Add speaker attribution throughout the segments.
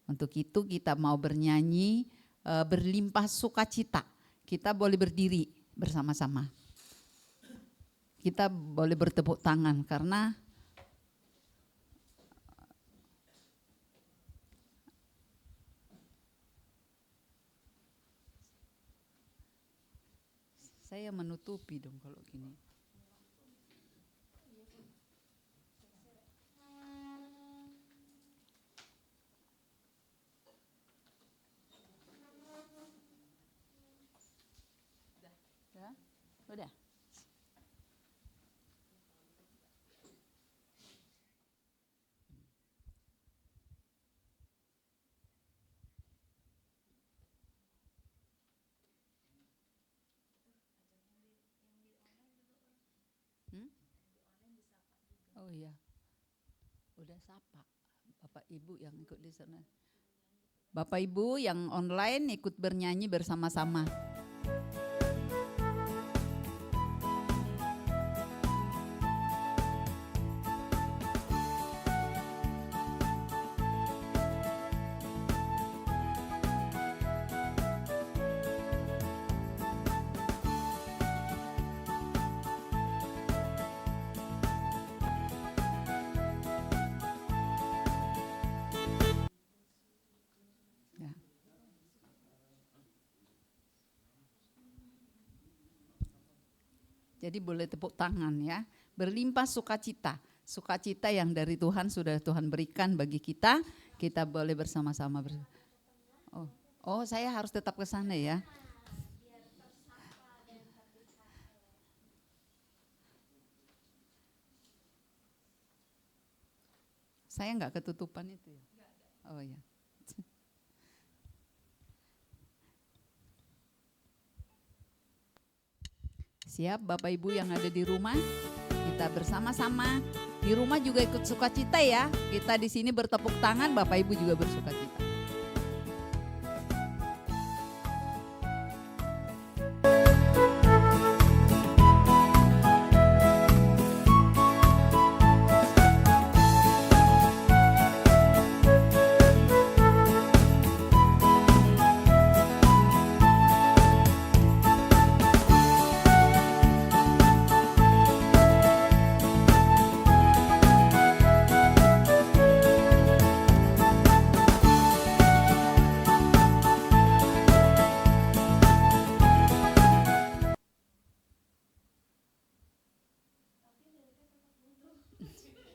Speaker 1: Untuk itu kita mau bernyanyi berlimpah sukacita. Kita boleh berdiri bersama-sama. Kita boleh bertepuk tangan karena saya menutupi dong kalau gini. Udah. Oh iya. Udah sapa Bapak Ibu yang ikut di sana. Bapak Ibu yang online ikut bernyanyi bersama-sama. Jadi boleh tepuk tangan ya. Berlimpah sukacita. Sukacita yang dari Tuhan sudah Tuhan berikan bagi kita. Kita boleh bersama-sama. Oh, saya harus tetap ke sana ya. Saya enggak ketutupan itu ya. Oh ya. Siap Bapak Ibu yang ada di rumah, kita bersama-sama. Di rumah juga ikut sukacita ya. Kita di sini bertepuk tangan, Bapak Ibu juga bersukacita.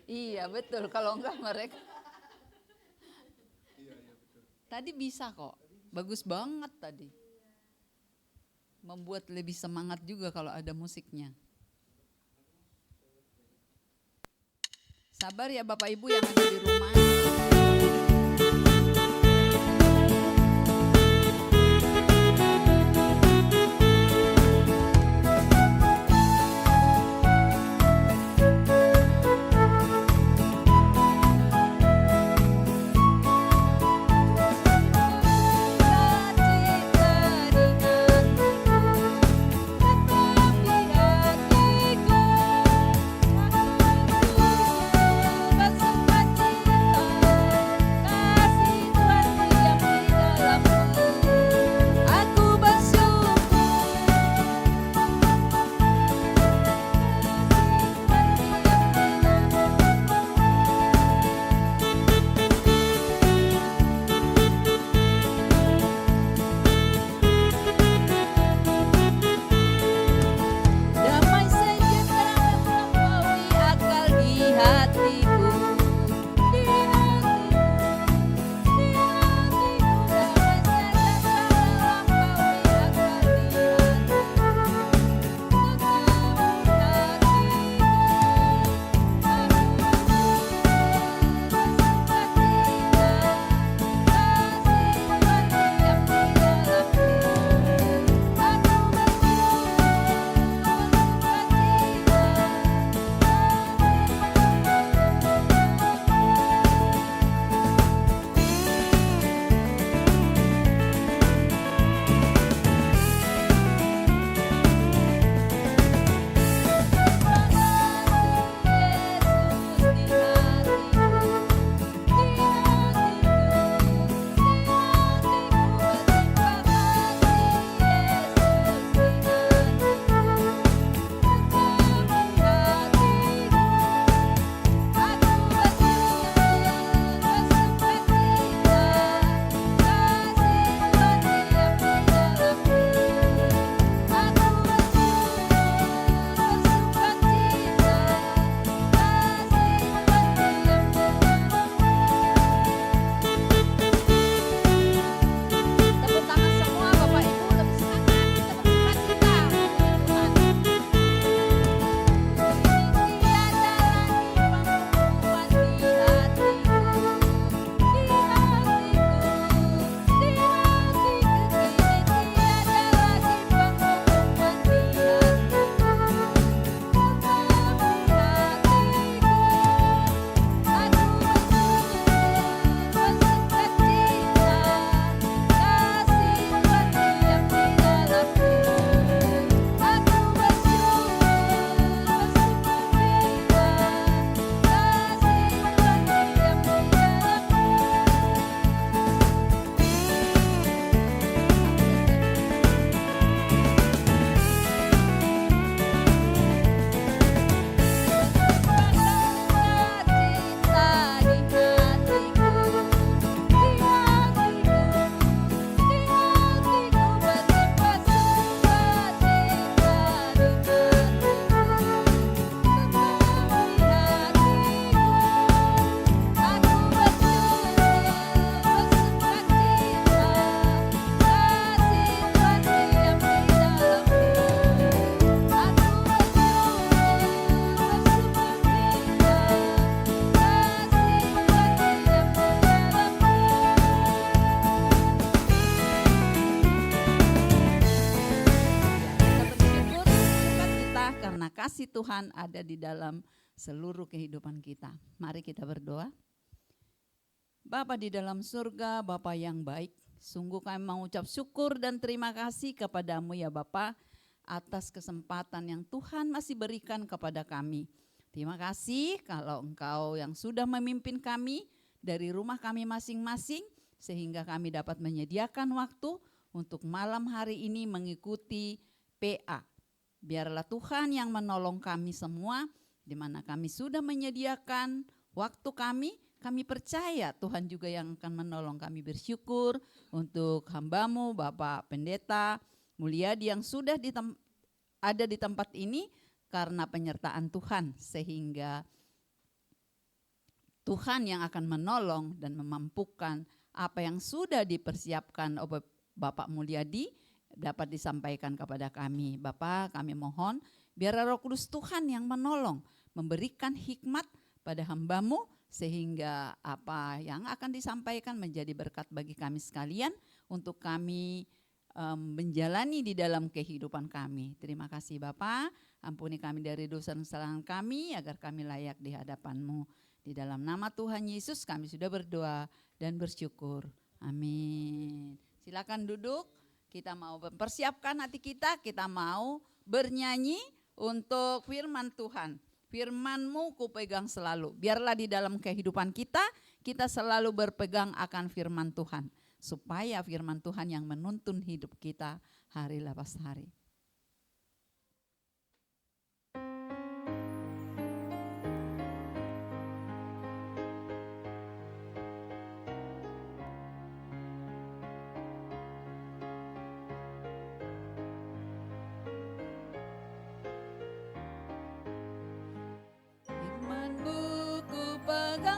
Speaker 1: Iya betul, kalau enggak mereka. Tadi bisa kok, bagus banget tadi. Membuat lebih semangat juga kalau ada musiknya. Sabar ya Bapak Ibu yang ada di rumah. kasih Tuhan ada di dalam seluruh kehidupan kita. Mari kita berdoa. Bapa di dalam surga, Bapa yang baik, sungguh kami mengucap syukur dan terima kasih kepadamu ya Bapa, atas kesempatan yang Tuhan masih berikan kepada kami. Terima kasih kalau Engkau yang sudah memimpin kami dari rumah kami masing-masing, sehingga kami dapat menyediakan waktu untuk malam hari ini mengikuti PA. Biarlah Tuhan yang menolong kami semua, di mana kami sudah menyediakan waktu kami percaya Tuhan juga yang akan menolong kami. Bersyukur untuk hamba-Mu Bapak Pendeta Mulyadi yang sudah ada di tempat ini karena penyertaan Tuhan, sehingga Tuhan yang akan menolong dan memampukan apa yang sudah dipersiapkan oleh Bapak Mulyadi dapat disampaikan kepada kami. Bapak, kami mohon biar Roh Kudus Tuhan yang menolong, memberikan hikmat pada hamba-Mu, sehingga apa yang akan disampaikan menjadi berkat bagi kami sekalian untuk kami menjalani di dalam kehidupan kami. Terima kasih Bapak, ampuni kami dari dosa dan kesalahan kami agar kami layak di hadapan-Mu. Di dalam nama Tuhan Yesus kami sudah berdoa dan bersyukur. Amin. Silakan duduk, kita mau mempersiapkan hati kita mau bernyanyi untuk firman Tuhan. Firman-Mu kupegang selalu. Biarlah di dalam kehidupan kita selalu berpegang akan firman Tuhan. Supaya firman Tuhan yang menuntun hidup kita hari lepas hari.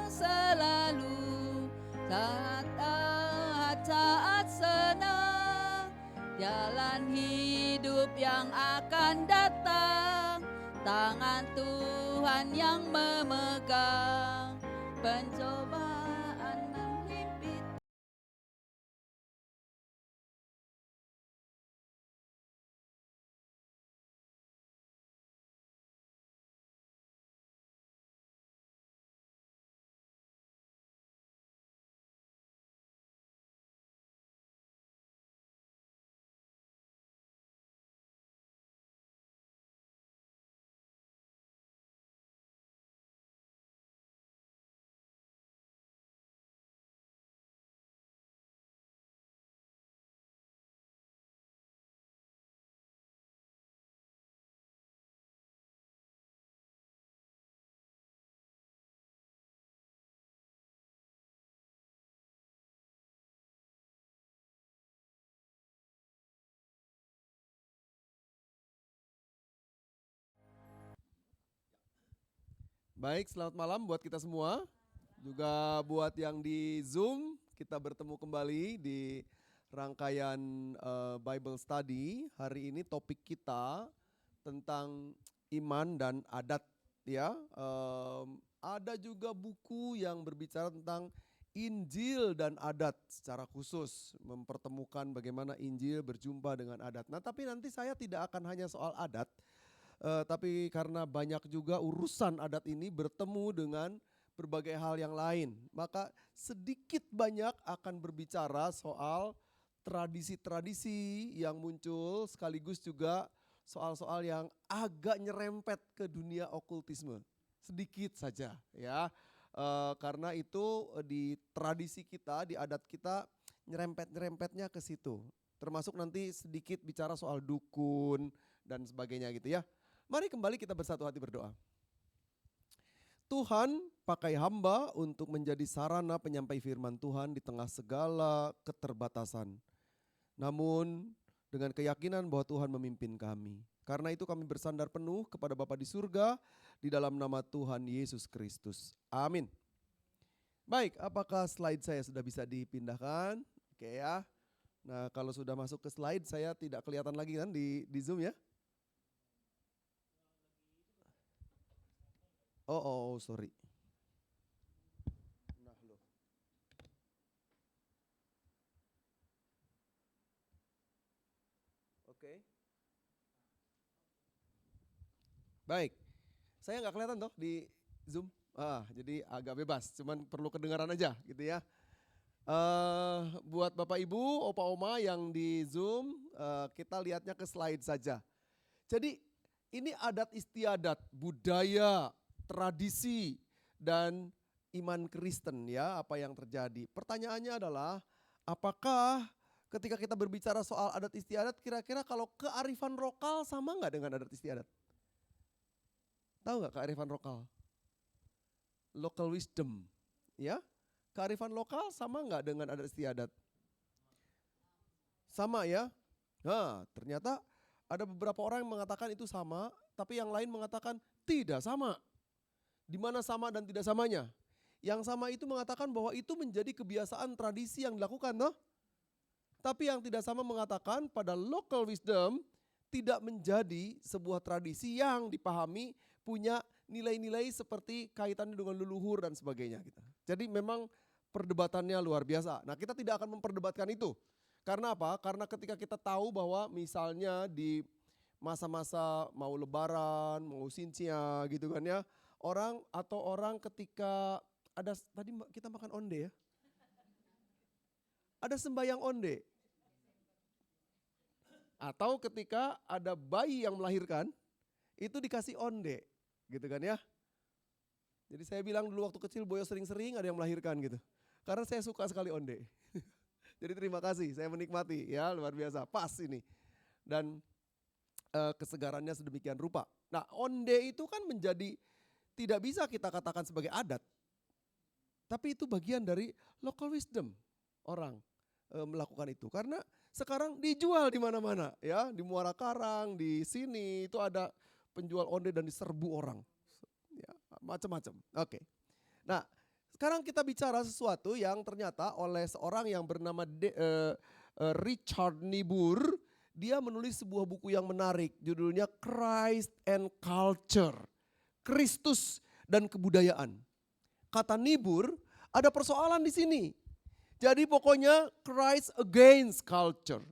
Speaker 1: Selalu saat senang, jalan hidup yang akan datang, tangan Tuhan yang memegang, pencobaan menghimpit.
Speaker 2: Baik, selamat malam buat kita semua. Juga buat yang di Zoom, kita bertemu kembali di rangkaian Bible Study. Hari ini topik kita tentang iman dan adat, ya. Ada juga buku yang berbicara tentang Injil dan adat secara khusus, mempertemukan bagaimana Injil berjumpa dengan adat. Nah, tapi nanti saya tidak akan hanya soal adat, tapi karena banyak juga urusan adat ini bertemu dengan berbagai hal yang lain, maka sedikit banyak akan berbicara soal tradisi-tradisi yang muncul, sekaligus juga soal-soal yang agak nyerempet ke dunia okultisme. Sedikit saja ya, karena itu di tradisi kita, di adat kita nyerempet-nyerempetnya ke situ. Termasuk nanti sedikit bicara soal dukun dan sebagainya gitu ya. Mari kembali kita bersatu hati berdoa. Tuhan pakai hamba untuk menjadi sarana penyampai firman Tuhan di tengah segala keterbatasan. Namun dengan keyakinan bahwa Tuhan memimpin kami. Karena itu kami bersandar penuh kepada Bapa di surga di dalam nama Tuhan Yesus Kristus. Amin. Baik, apakah slide saya sudah bisa dipindahkan? Oke ya. Nah, kalau sudah masuk ke slide saya tidak kelihatan lagi kan di Zoom ya? Oh, sorry. Nah, loh. Oke. Baik, saya nggak kelihatan toh di Zoom. Jadi agak bebas, cuman perlu kedengaran aja gitu ya. Buat Bapak Ibu, Opa Oma yang di Zoom, kita lihatnya ke slide saja. Jadi ini adat istiadat, budaya, tradisi, dan iman Kristen ya, apa yang terjadi. Pertanyaannya adalah, apakah ketika kita berbicara soal adat istiadat, kira-kira kalau kearifan lokal sama nggak dengan adat istiadat? Tahu nggak kearifan lokal? Local wisdom, ya. Kearifan lokal sama nggak dengan adat istiadat? Sama ya. Nah, ternyata ada beberapa orang yang mengatakan itu sama, tapi yang lain mengatakan tidak sama. Di mana sama dan tidak samanya? Yang sama itu mengatakan bahwa itu menjadi kebiasaan tradisi yang dilakukan, toh. Tapi yang tidak sama mengatakan pada local wisdom tidak menjadi sebuah tradisi yang dipahami punya nilai-nilai seperti kaitannya dengan leluhur dan sebagainya. Gitu. Jadi memang perdebatannya luar biasa. Nah, kita tidak akan memperdebatkan itu. Karena apa? Karena ketika kita tahu bahwa misalnya di masa-masa mau lebaran, mau Sintia gitu kan ya. Orang ketika ada, tadi kita makan onde ya. Ada sembahyang onde. Atau ketika ada bayi yang melahirkan, itu dikasih onde. Gitu kan ya. Jadi saya bilang dulu waktu kecil Boyo sering-sering ada yang melahirkan gitu. Karena saya suka sekali onde. Jadi terima kasih, saya menikmati ya, luar biasa, pas ini. Dan kesegarannya sedemikian rupa. Nah, onde itu kan menjadi tidak bisa kita katakan sebagai adat. Tapi itu bagian dari local wisdom orang melakukan itu. Karena sekarang dijual di mana-mana ya, di Muara Karang, di sini itu ada penjual onde dan diserbu orang. Ya, macam-macam. Oke. Nah, sekarang kita bicara sesuatu yang ternyata oleh seorang yang bernama Richard Niebuhr, dia menulis sebuah buku yang menarik, judulnya Christ and Culture, Kristus dan Kebudayaan. Kata Niebuhr, ada persoalan di sini. Jadi pokoknya Christ against culture.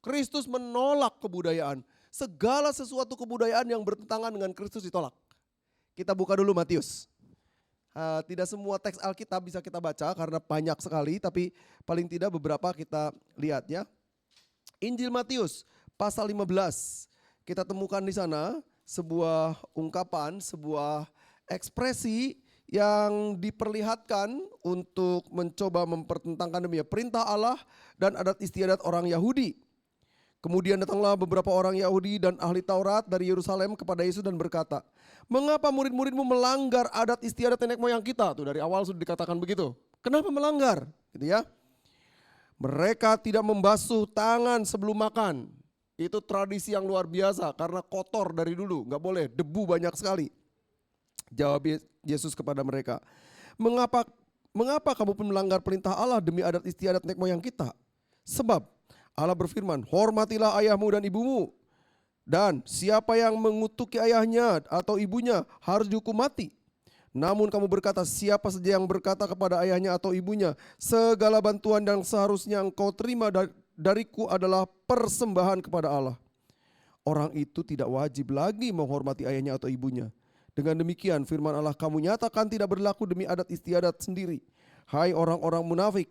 Speaker 2: Kristus menolak kebudayaan. Segala sesuatu kebudayaan yang bertentangan dengan Kristus ditolak. Kita buka dulu Matius. Tidak semua teks Alkitab bisa kita baca karena banyak sekali, tapi paling tidak beberapa kita lihat ya. Injil Matius pasal 15. Kita temukan di sana sebuah ungkapan, sebuah ekspresi yang diperlihatkan untuk mencoba mempertentangkan demikian perintah Allah dan adat istiadat orang Yahudi. Kemudian datanglah beberapa orang Yahudi dan ahli Taurat dari Yerusalem kepada Yesus dan berkata, "Mengapa murid-muridmu melanggar adat istiadat nenek moyang kita?" Tuh dari awal sudah dikatakan begitu. Kenapa melanggar? Gitu ya. Mereka tidak membasuh tangan sebelum makan. Itu tradisi yang luar biasa karena kotor dari dulu, nggak boleh, debu banyak sekali. Jawab Yesus kepada mereka, Mengapa kamu pun melanggar perintah Allah demi adat istiadat nenek moyang kita? Sebab Allah berfirman, hormatilah ayahmu dan ibumu. Dan siapa yang mengutuki ayahnya atau ibunya harus dihukum mati. Namun kamu berkata, siapa saja yang berkata kepada ayahnya atau ibunya, segala bantuan yang seharusnya engkau terima dariku adalah persembahan kepada Allah. Orang itu tidak wajib lagi menghormati ayahnya atau ibunya. Dengan demikian firman Allah, kamu nyatakan tidak berlaku demi adat istiadat sendiri. Hai orang-orang munafik,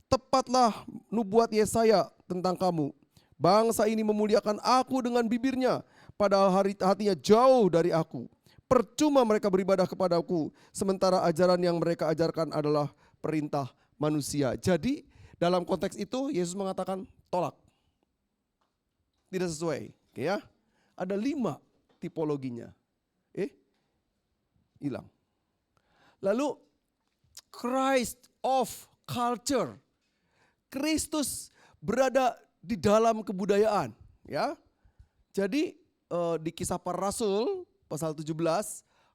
Speaker 2: tepatlah nubuat Yesaya tentang kamu. Bangsa ini memuliakan aku dengan bibirnya, padahal hatinya jauh dari aku. Percuma mereka beribadah kepadaku, sementara ajaran yang mereka ajarkan adalah perintah manusia. Jadi dalam konteks itu Yesus mengatakan tolak. Tidak sesuai. Ya. Ada 5 tipologinya. Hilang. Lalu Christ of culture. Kristus berada di dalam kebudayaan, ya. Jadi di Kisah Para Rasul pasal 17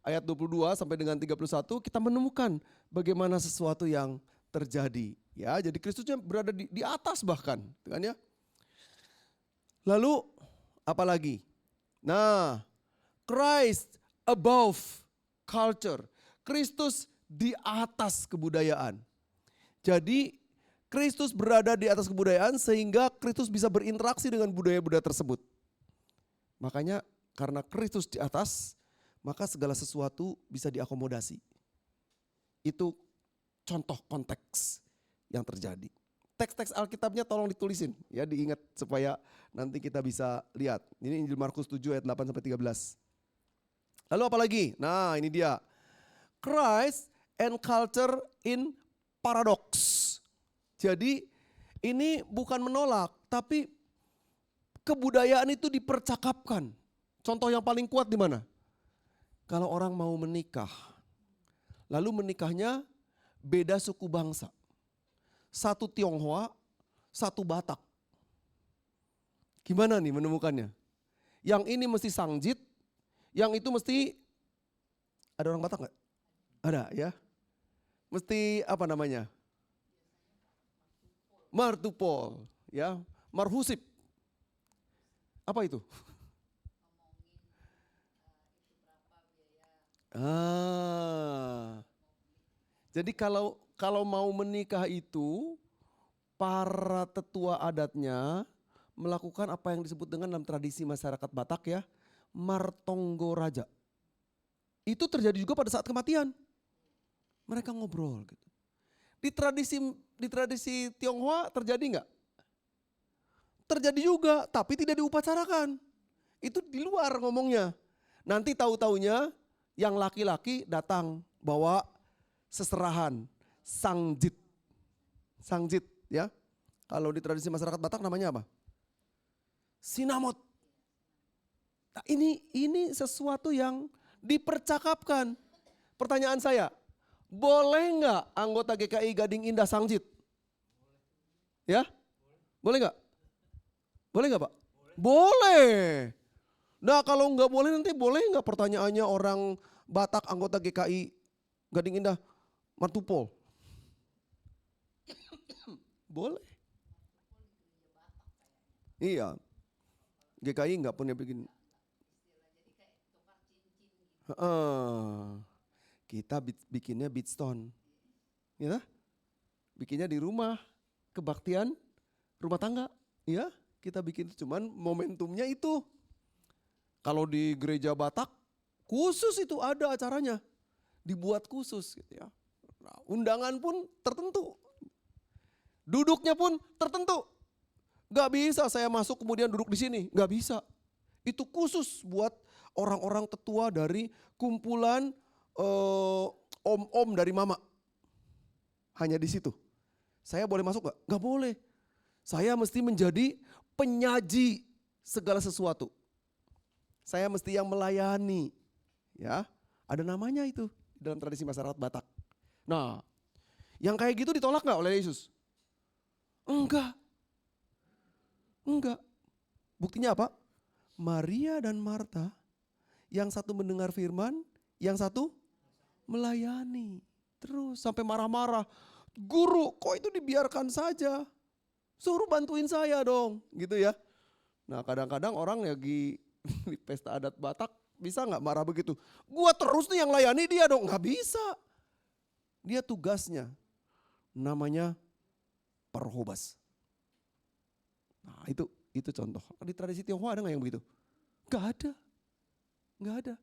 Speaker 2: ayat 22 sampai dengan 31 kita menemukan bagaimana sesuatu yang terjadi, ya. Jadi Kristusnya berada di atas bahkan, kan ya. Lalu apalagi? Nah, Christ above culture. Kristus di atas kebudayaan. Jadi Kristus berada di atas kebudayaan sehingga Kristus bisa berinteraksi dengan budaya-budaya tersebut. Makanya karena Kristus di atas, maka segala sesuatu bisa diakomodasi. Itu contoh konteks yang terjadi. Teks-teks Alkitabnya tolong ditulisin ya, diingat supaya nanti kita bisa lihat. Ini Injil Markus 7 ayat 8 sampai 13. Lalu apa lagi? Nah, ini dia. Christ and culture in paradox. Jadi ini bukan menolak, tapi kebudayaan itu dipercakapkan. Contoh yang paling kuat di mana? Kalau orang mau menikah, lalu menikahnya beda suku bangsa. Satu Tionghoa, satu Batak. Gimana nih menemukannya? Yang ini mesti Sangjit, yang itu mesti, ada orang Batak nggak? Ada ya. Mesti apa namanya? Martupol, ya, Marhusip. Apa itu? Jadi kalau mau menikah itu para tetua adatnya melakukan apa yang disebut dengan dalam tradisi masyarakat Batak ya, Martonggo Raja. Itu terjadi juga pada saat kematian. Mereka ngobrol gitu. Di tradisi Tionghoa terjadi enggak? Terjadi juga, tapi tidak diupacarakan. Itu di luar ngomongnya. Nanti tahu-taunya yang laki-laki datang bawa seserahan, sangjit. Sangjit ya. Kalau di tradisi masyarakat Batak namanya apa? Sinamot. Nah, ini sesuatu yang dipercakapkan. Pertanyaan saya, boleh nggak anggota GKI Gading Indah sangjit? Ya? Boleh nggak? Boleh nggak Pak? Boleh. Nah kalau nggak boleh nanti boleh nggak pertanyaannya orang Batak anggota GKI Gading Indah Martupol? Boleh. Iya. GKI nggak punya begini. Kita bikinnya beatstone. Ya? Bikinnya di rumah, kebaktian rumah tangga. Ya, kita bikin cuman momentumnya itu. Kalau di gereja Batak khusus itu ada acaranya. Dibuat khusus gitu ya. Nah, undangan pun tertentu. Duduknya pun tertentu. Gak bisa saya masuk kemudian duduk di sini, gak bisa. Itu khusus buat orang-orang tetua dari kumpulan om-om dari mama. Hanya di situ. Saya boleh masuk gak? Gak boleh. Saya mesti menjadi penyaji segala sesuatu. Saya mesti yang melayani. Ya, ada namanya itu dalam tradisi masyarakat Batak. Nah, yang kayak gitu ditolak gak oleh Yesus? Enggak. Enggak. Buktinya apa? Maria dan Marta, yang satu mendengar firman, yang satu melayani. Terus sampai marah-marah. Guru, kok itu dibiarkan saja? Suruh bantuin saya dong, gitu ya. Nah kadang-kadang orang lagi di pesta adat Batak bisa nggak marah begitu? Gua terus nih yang layani dia dong, nggak bisa. Dia tugasnya namanya perhobas. Nah itu contoh. Di tradisi Tionghoa ada nggak yang begitu? Nggak ada, nggak ada.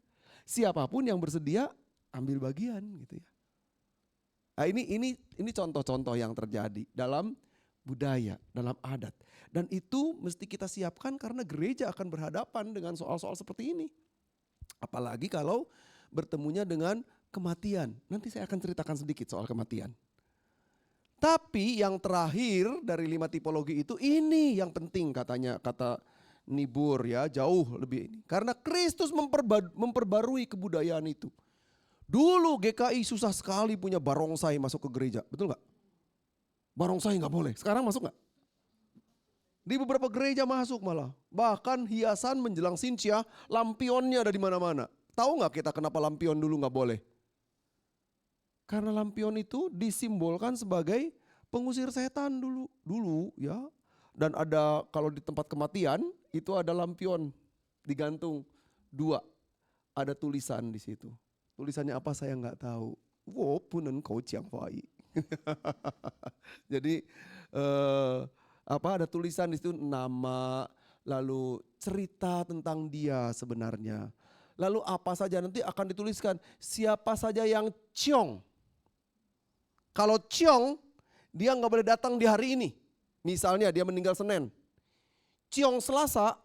Speaker 2: Siapapun yang bersedia ambil bagian gitu ya. Nah, ini contoh-contoh yang terjadi dalam budaya, dalam adat. Dan itu mesti kita siapkan karena gereja akan berhadapan dengan soal-soal seperti ini. Apalagi kalau bertemunya dengan kematian. Nanti saya akan ceritakan sedikit soal kematian. Tapi yang terakhir dari 5 tipologi itu ini yang penting katanya, kata Nibur ya, jauh lebih ini. Karena Kristus memperbarui kebudayaan itu. Dulu GKI susah sekali punya barongsai masuk ke gereja, betul gak? Barongsai gak boleh, sekarang masuk gak? Di beberapa gereja masuk malah. Bahkan hiasan menjelang Sintia, lampionnya ada di mana-mana. Tahu gak kita kenapa lampion dulu gak boleh? Karena lampion itu disimbolkan sebagai pengusir setan dulu ya. Dan ada kalau di tempat kematian itu ada lampion digantung 2. Ada tulisan di situ. Tulisannya apa saya nggak tahu. Wo punen kau ciang fai. Jadi ada tulisan di situ nama, lalu cerita tentang dia sebenarnya. Lalu apa saja nanti akan dituliskan siapa saja yang ciong. Kalau ciong dia nggak boleh datang di hari ini. Misalnya dia meninggal Senin. Ciong Selasa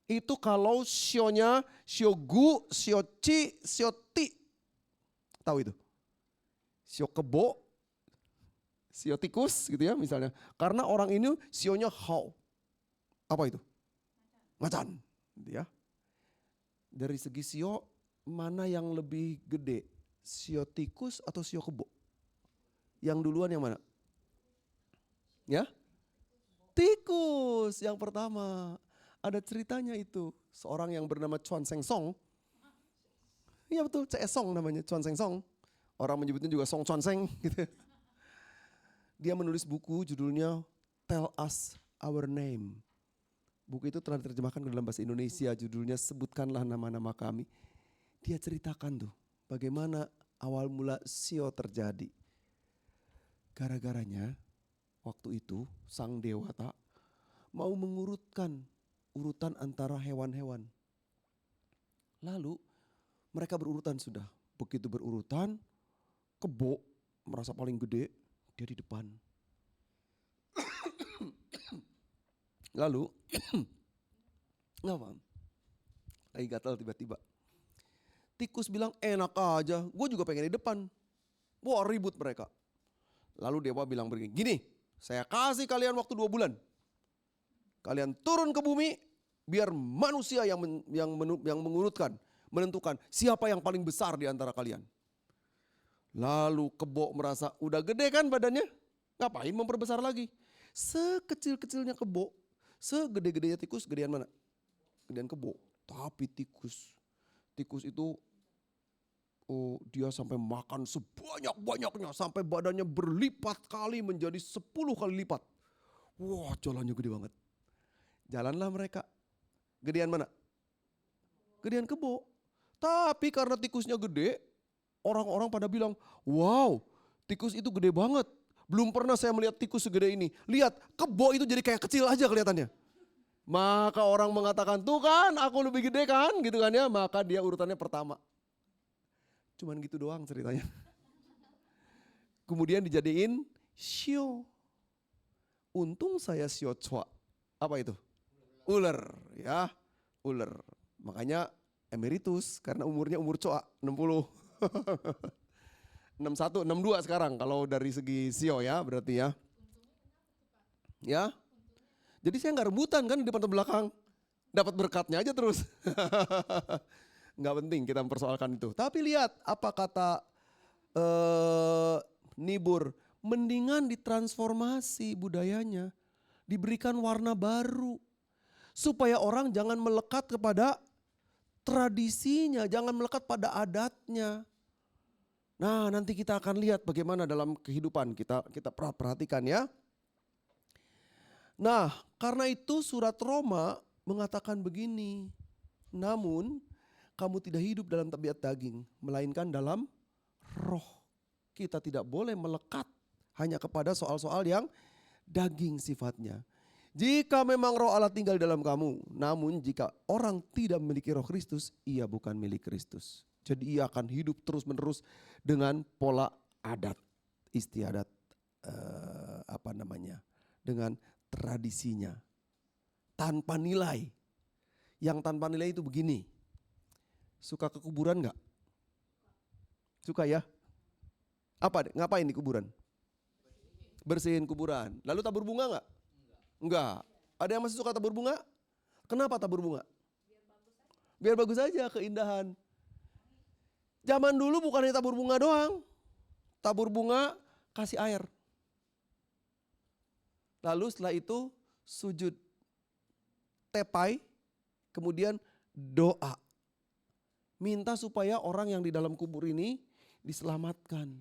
Speaker 2: itu kalau sionya sio gu, sio ci, sio ti. Tahu itu? Sio kebo, sio tikus gitu ya misalnya. Karena orang ini sionya hao. Apa itu? Macan. Gitu ya. Dari segi sio mana yang lebih gede? Sio tikus atau sio kebo? Yang duluan yang mana? Ya? Tikus yang pertama. Ada ceritanya itu. Seorang yang bernama Chuan Seng Song. Iya betul, CS Song namanya, Chuan Seng Song. Orang menyebutnya juga Song Chuan Seng gitu. Dia menulis buku judulnya Tell Us Our Name. Buku itu telah diterjemahkan ke dalam bahasa Indonesia, judulnya Sebutkanlah Nama-Nama Kami. Dia ceritakan tuh bagaimana awal mula sio terjadi. Gara-garanya waktu itu sang dewata mau mengurutkan urutan antara hewan-hewan. Lalu mereka berurutan sudah. Begitu berurutan, kebo merasa paling gede, dia di depan. Lalu, ngapa? Lagi gatal tiba-tiba. Tikus bilang enak aja, gue juga pengen di depan. Wah ribut mereka. Lalu dewa bilang begini, gini, saya kasih kalian waktu 2 bulan. Kalian turun ke bumi, biar manusia yang mengurutkan, menentukan siapa yang paling besar di antara kalian. Lalu kebo merasa udah gede kan badannya, ngapain memperbesar lagi. Sekecil-kecilnya kebo, segede-gedenya tikus, gedean mana? Gedean kebo. Tapi tikus itu dia sampai makan sebanyak-banyaknya sampai badannya berlipat kali menjadi 10 kali lipat. Wah jalannya gede banget. Jalanlah mereka. Gedean mana? Gedean kebo. Tapi karena tikusnya gede, orang-orang pada bilang, wow tikus itu gede banget. Belum pernah saya melihat tikus segede ini. Lihat kebo itu jadi kayak kecil aja kelihatannya. Maka orang mengatakan, tuh kan aku lebih gede kan gitu kan ya. Maka dia urutannya pertama. Cuman gitu doang ceritanya. Kemudian dijadiin shio. Untung saya shio chua. Apa itu? Ular ya. Ular. Makanya emeritus karena umurnya umur chua 60. 61, 62 sekarang kalau dari segi shio ya berarti ya. Ya. Jadi saya nggak rebutan kan di depan atau belakang. Dapat berkatnya aja terus. Nggak penting kita mempersoalkan itu. Tapi lihat apa kata Nibur. Mendingan ditransformasi budayanya. Diberikan warna baru. Supaya orang jangan melekat kepada tradisinya. Jangan melekat pada adatnya. Nah nanti kita akan lihat bagaimana dalam kehidupan kita perhatikan ya. Nah karena itu surat Roma mengatakan begini. Namun kamu tidak hidup dalam tabiat daging, melainkan dalam roh. Kita tidak boleh melekat hanya kepada soal-soal yang daging sifatnya. Jika memang roh Allah tinggal dalam kamu, namun jika orang tidak memiliki roh Kristus, ia bukan milik Kristus. Jadi ia akan hidup terus-menerus dengan pola adat, istiadat, dengan tradisinya. Tanpa nilai. Yang tanpa nilai itu begini. Suka ke kuburan enggak? Suka ya? Apa? Ngapain di kuburan? Bersihin kuburan. Lalu tabur bunga enggak? Enggak. Ada yang masih suka tabur bunga? Kenapa tabur bunga? Biar bagus aja, keindahan. Zaman dulu bukan hanya tabur bunga doang. Tabur bunga kasih air. Lalu setelah itu sujud tepai, kemudian doa. Minta supaya orang yang di dalam kubur ini diselamatkan.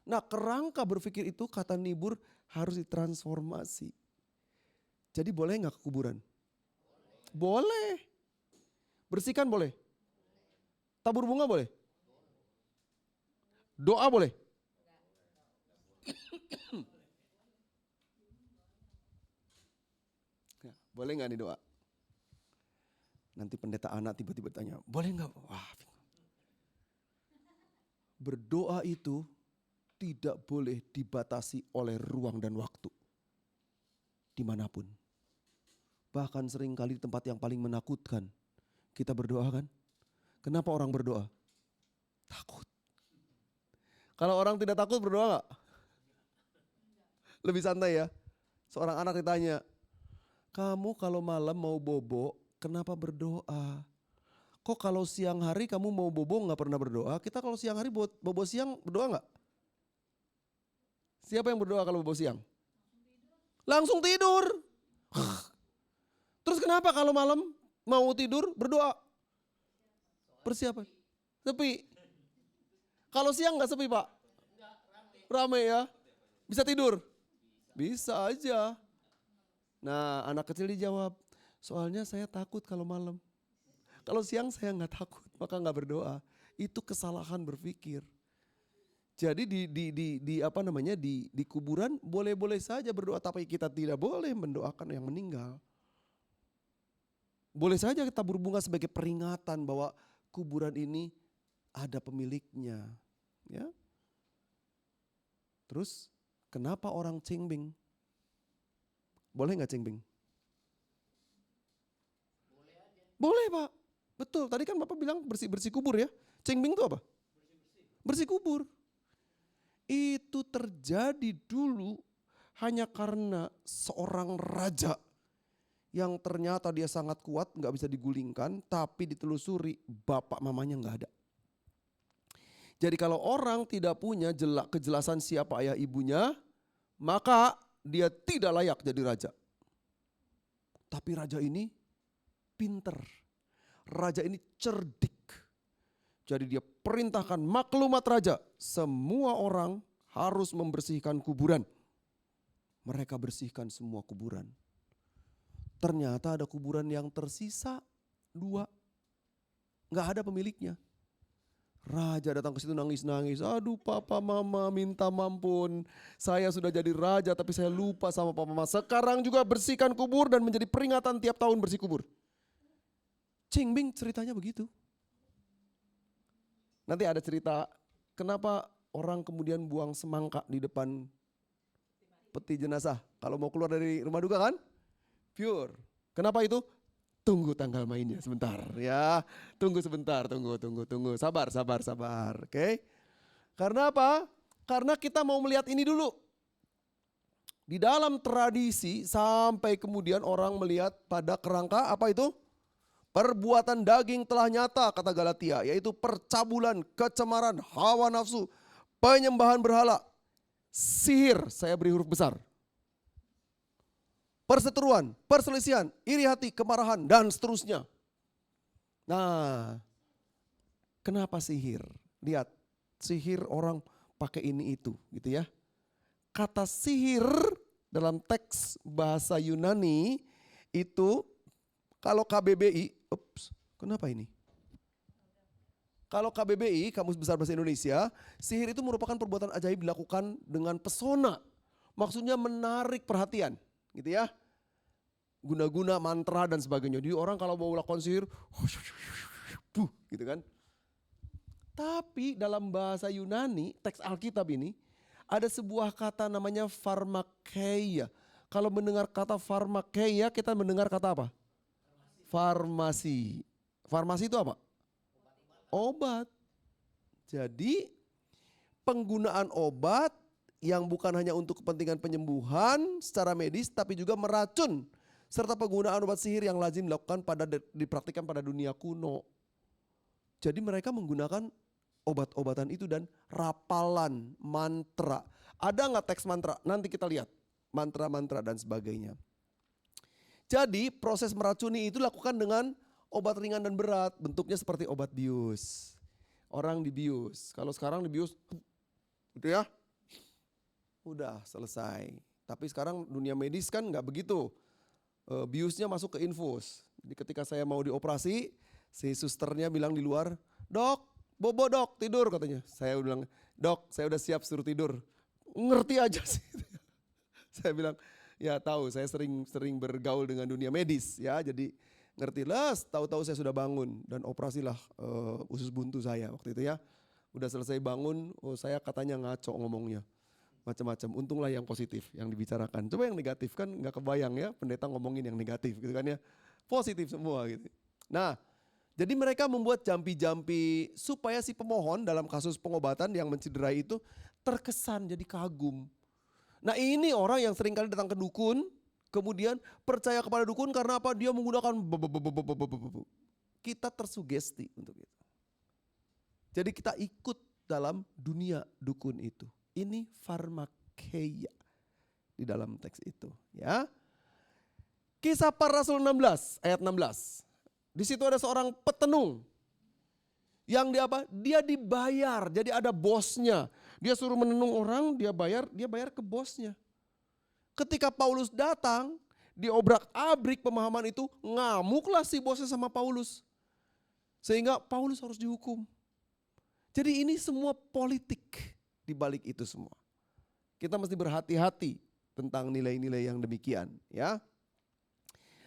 Speaker 2: Nah kerangka berpikir itu kata Nibur harus ditransformasi. Jadi boleh gak ke kuburan? Boleh. Bersihkan boleh? Tabur bunga boleh? Doa boleh? Boleh gak nih doa? Nanti pendeta anak tiba-tiba tanya, boleh nggak? Wah, berdoa itu tidak boleh dibatasi oleh ruang dan waktu. Dimanapun. Bahkan seringkali di tempat yang paling menakutkan. Kita berdoa kan? Kenapa orang berdoa? Takut. Kalau orang tidak takut berdoa nggak? Lebih santai ya. Seorang anak ditanya, kamu kalau malam mau bobo, kenapa berdoa? Kok kalau siang hari kamu mau bobo nggak pernah berdoa? Kita kalau siang hari bobo siang berdoa nggak? Siapa yang berdoa kalau bobo siang? Langsung tidur. Terus kenapa kalau malam mau tidur berdoa? Persiapan. Sepi. Kalau siang nggak sepi Pak? Rame ya? Bisa tidur? Bisa aja. Nah anak kecil dijawab, soalnya saya takut kalau malam. Kalau siang saya nggak takut, maka nggak berdoa. Itu kesalahan berpikir. Jadi di kuburan boleh-boleh saja berdoa, tapi kita tidak boleh mendoakan yang meninggal. Boleh saja kita berbunga sebagai peringatan bahwa kuburan ini ada pemiliknya. Ya. Terus kenapa orang cengbing? Boleh nggak cengbing? Boleh Pak, betul. Tadi kan Bapak bilang bersih-bersih kubur ya. Cengbing itu apa? Bersih kubur. Itu terjadi dulu hanya karena seorang raja yang ternyata dia sangat kuat, nggak bisa digulingkan, tapi ditelusuri bapak mamanya nggak ada. Jadi kalau orang tidak punya kejelasan siapa ayah ibunya, maka dia tidak layak jadi raja. Tapi raja ini pinter, raja ini cerdik. Jadi dia perintahkan maklumat raja, semua orang harus membersihkan kuburan. Mereka bersihkan semua kuburan. Ternyata ada kuburan yang tersisa 2, nggak ada pemiliknya. Raja datang ke situ nangis-nangis, aduh papa mama minta mampun, saya sudah jadi raja tapi saya lupa sama papa mama. Sekarang juga bersihkan kubur dan menjadi peringatan tiap tahun bersih kubur. Cengbing ceritanya begitu. Nanti ada cerita kenapa orang kemudian buang semangka di depan peti jenazah. Kalau mau keluar dari rumah duka kan? Pure. Kenapa itu? Tunggu tanggal mainnya sebentar ya. Tunggu sebentar, tunggu. Sabar. Oke. Karena apa? Karena kita mau melihat ini dulu. Di dalam tradisi sampai kemudian orang melihat pada kerangka apa itu? Perbuatan daging telah nyata kata Galatia, yaitu percabulan, kecemaran, hawa nafsu, penyembahan berhala, sihir, saya beri huruf besar, perseteruan, perselisihan, iri hati, kemarahan, dan seterusnya. Nah, kenapa sihir? Lihat, sihir orang pakai ini itu gitu ya. Kata sihir dalam teks bahasa Yunani itu kalau KBBI, kenapa ini? Kalau KBBI, Kamus Besar Bahasa Indonesia, sihir itu merupakan perbuatan ajaib dilakukan dengan pesona. Maksudnya menarik perhatian, gitu ya. Guna-guna mantra dan sebagainya. Jadi orang kalau mau melakukan sihir, gitu kan. Tapi dalam bahasa Yunani, teks Alkitab ini, ada sebuah kata namanya pharmakeia. Kalau mendengar kata pharmakeia, kita mendengar kata apa? Farmasi. Farmasi itu apa? Obat. Jadi penggunaan obat yang bukan hanya untuk kepentingan penyembuhan secara medis tapi juga meracun. Serta penggunaan obat sihir yang lazim dipraktikkan pada dunia kuno. Jadi mereka menggunakan obat-obatan itu dan rapalan, mantra. Ada nggak teks mantra? Nanti kita lihat. Mantra-mantra dan sebagainya. Jadi proses meracuni itu dilakukan dengan obat ringan dan berat. Bentuknya seperti obat bius. Orang dibius. Kalau sekarang dibius, gitu ya. Udah selesai. Tapi sekarang dunia medis kan nggak begitu. Biusnya masuk ke infus. Jadi ketika saya mau dioperasi, si susternya bilang di luar, dok, bobo dok, tidur katanya. Saya bilang, dok saya udah siap suruh tidur. Ngerti aja sih. Saya bilang, ya tahu saya sering bergaul dengan dunia medis ya. Jadi Ngerti lah, tahu-tahu saya sudah bangun dan operasilah usus buntu saya waktu itu ya. Udah selesai bangun, saya katanya ngaco ngomongnya. Macam-macam, untunglah yang positif yang dibicarakan. Coba yang negatif kan nggak kebayang ya, pendeta ngomongin yang negatif gitu kan ya. Positif semua gitu. Nah, jadi mereka membuat jampi-jampi supaya si pemohon dalam kasus pengobatan yang mencederai itu terkesan jadi kagum. Nah ini orang yang seringkali datang ke dukun, kemudian percaya kepada dukun karena apa? Dia menggunakan kita tersugesti untuk itu. Jadi kita ikut dalam dunia dukun itu. Ini farmakeia di dalam teks itu, ya. Kisah Para Rasul 16 ayat 16. Di situ ada seorang petenung yang dia dibayar. Jadi ada bosnya. Dia suruh menenung orang, dia bayar ke bosnya. Ketika Paulus datang, diobrak-abrik pemahaman itu, ngamuklah si bosnya sama Paulus. Sehingga Paulus harus dihukum. Jadi ini semua politik di balik itu semua. Kita mesti berhati-hati tentang nilai-nilai yang demikian, ya.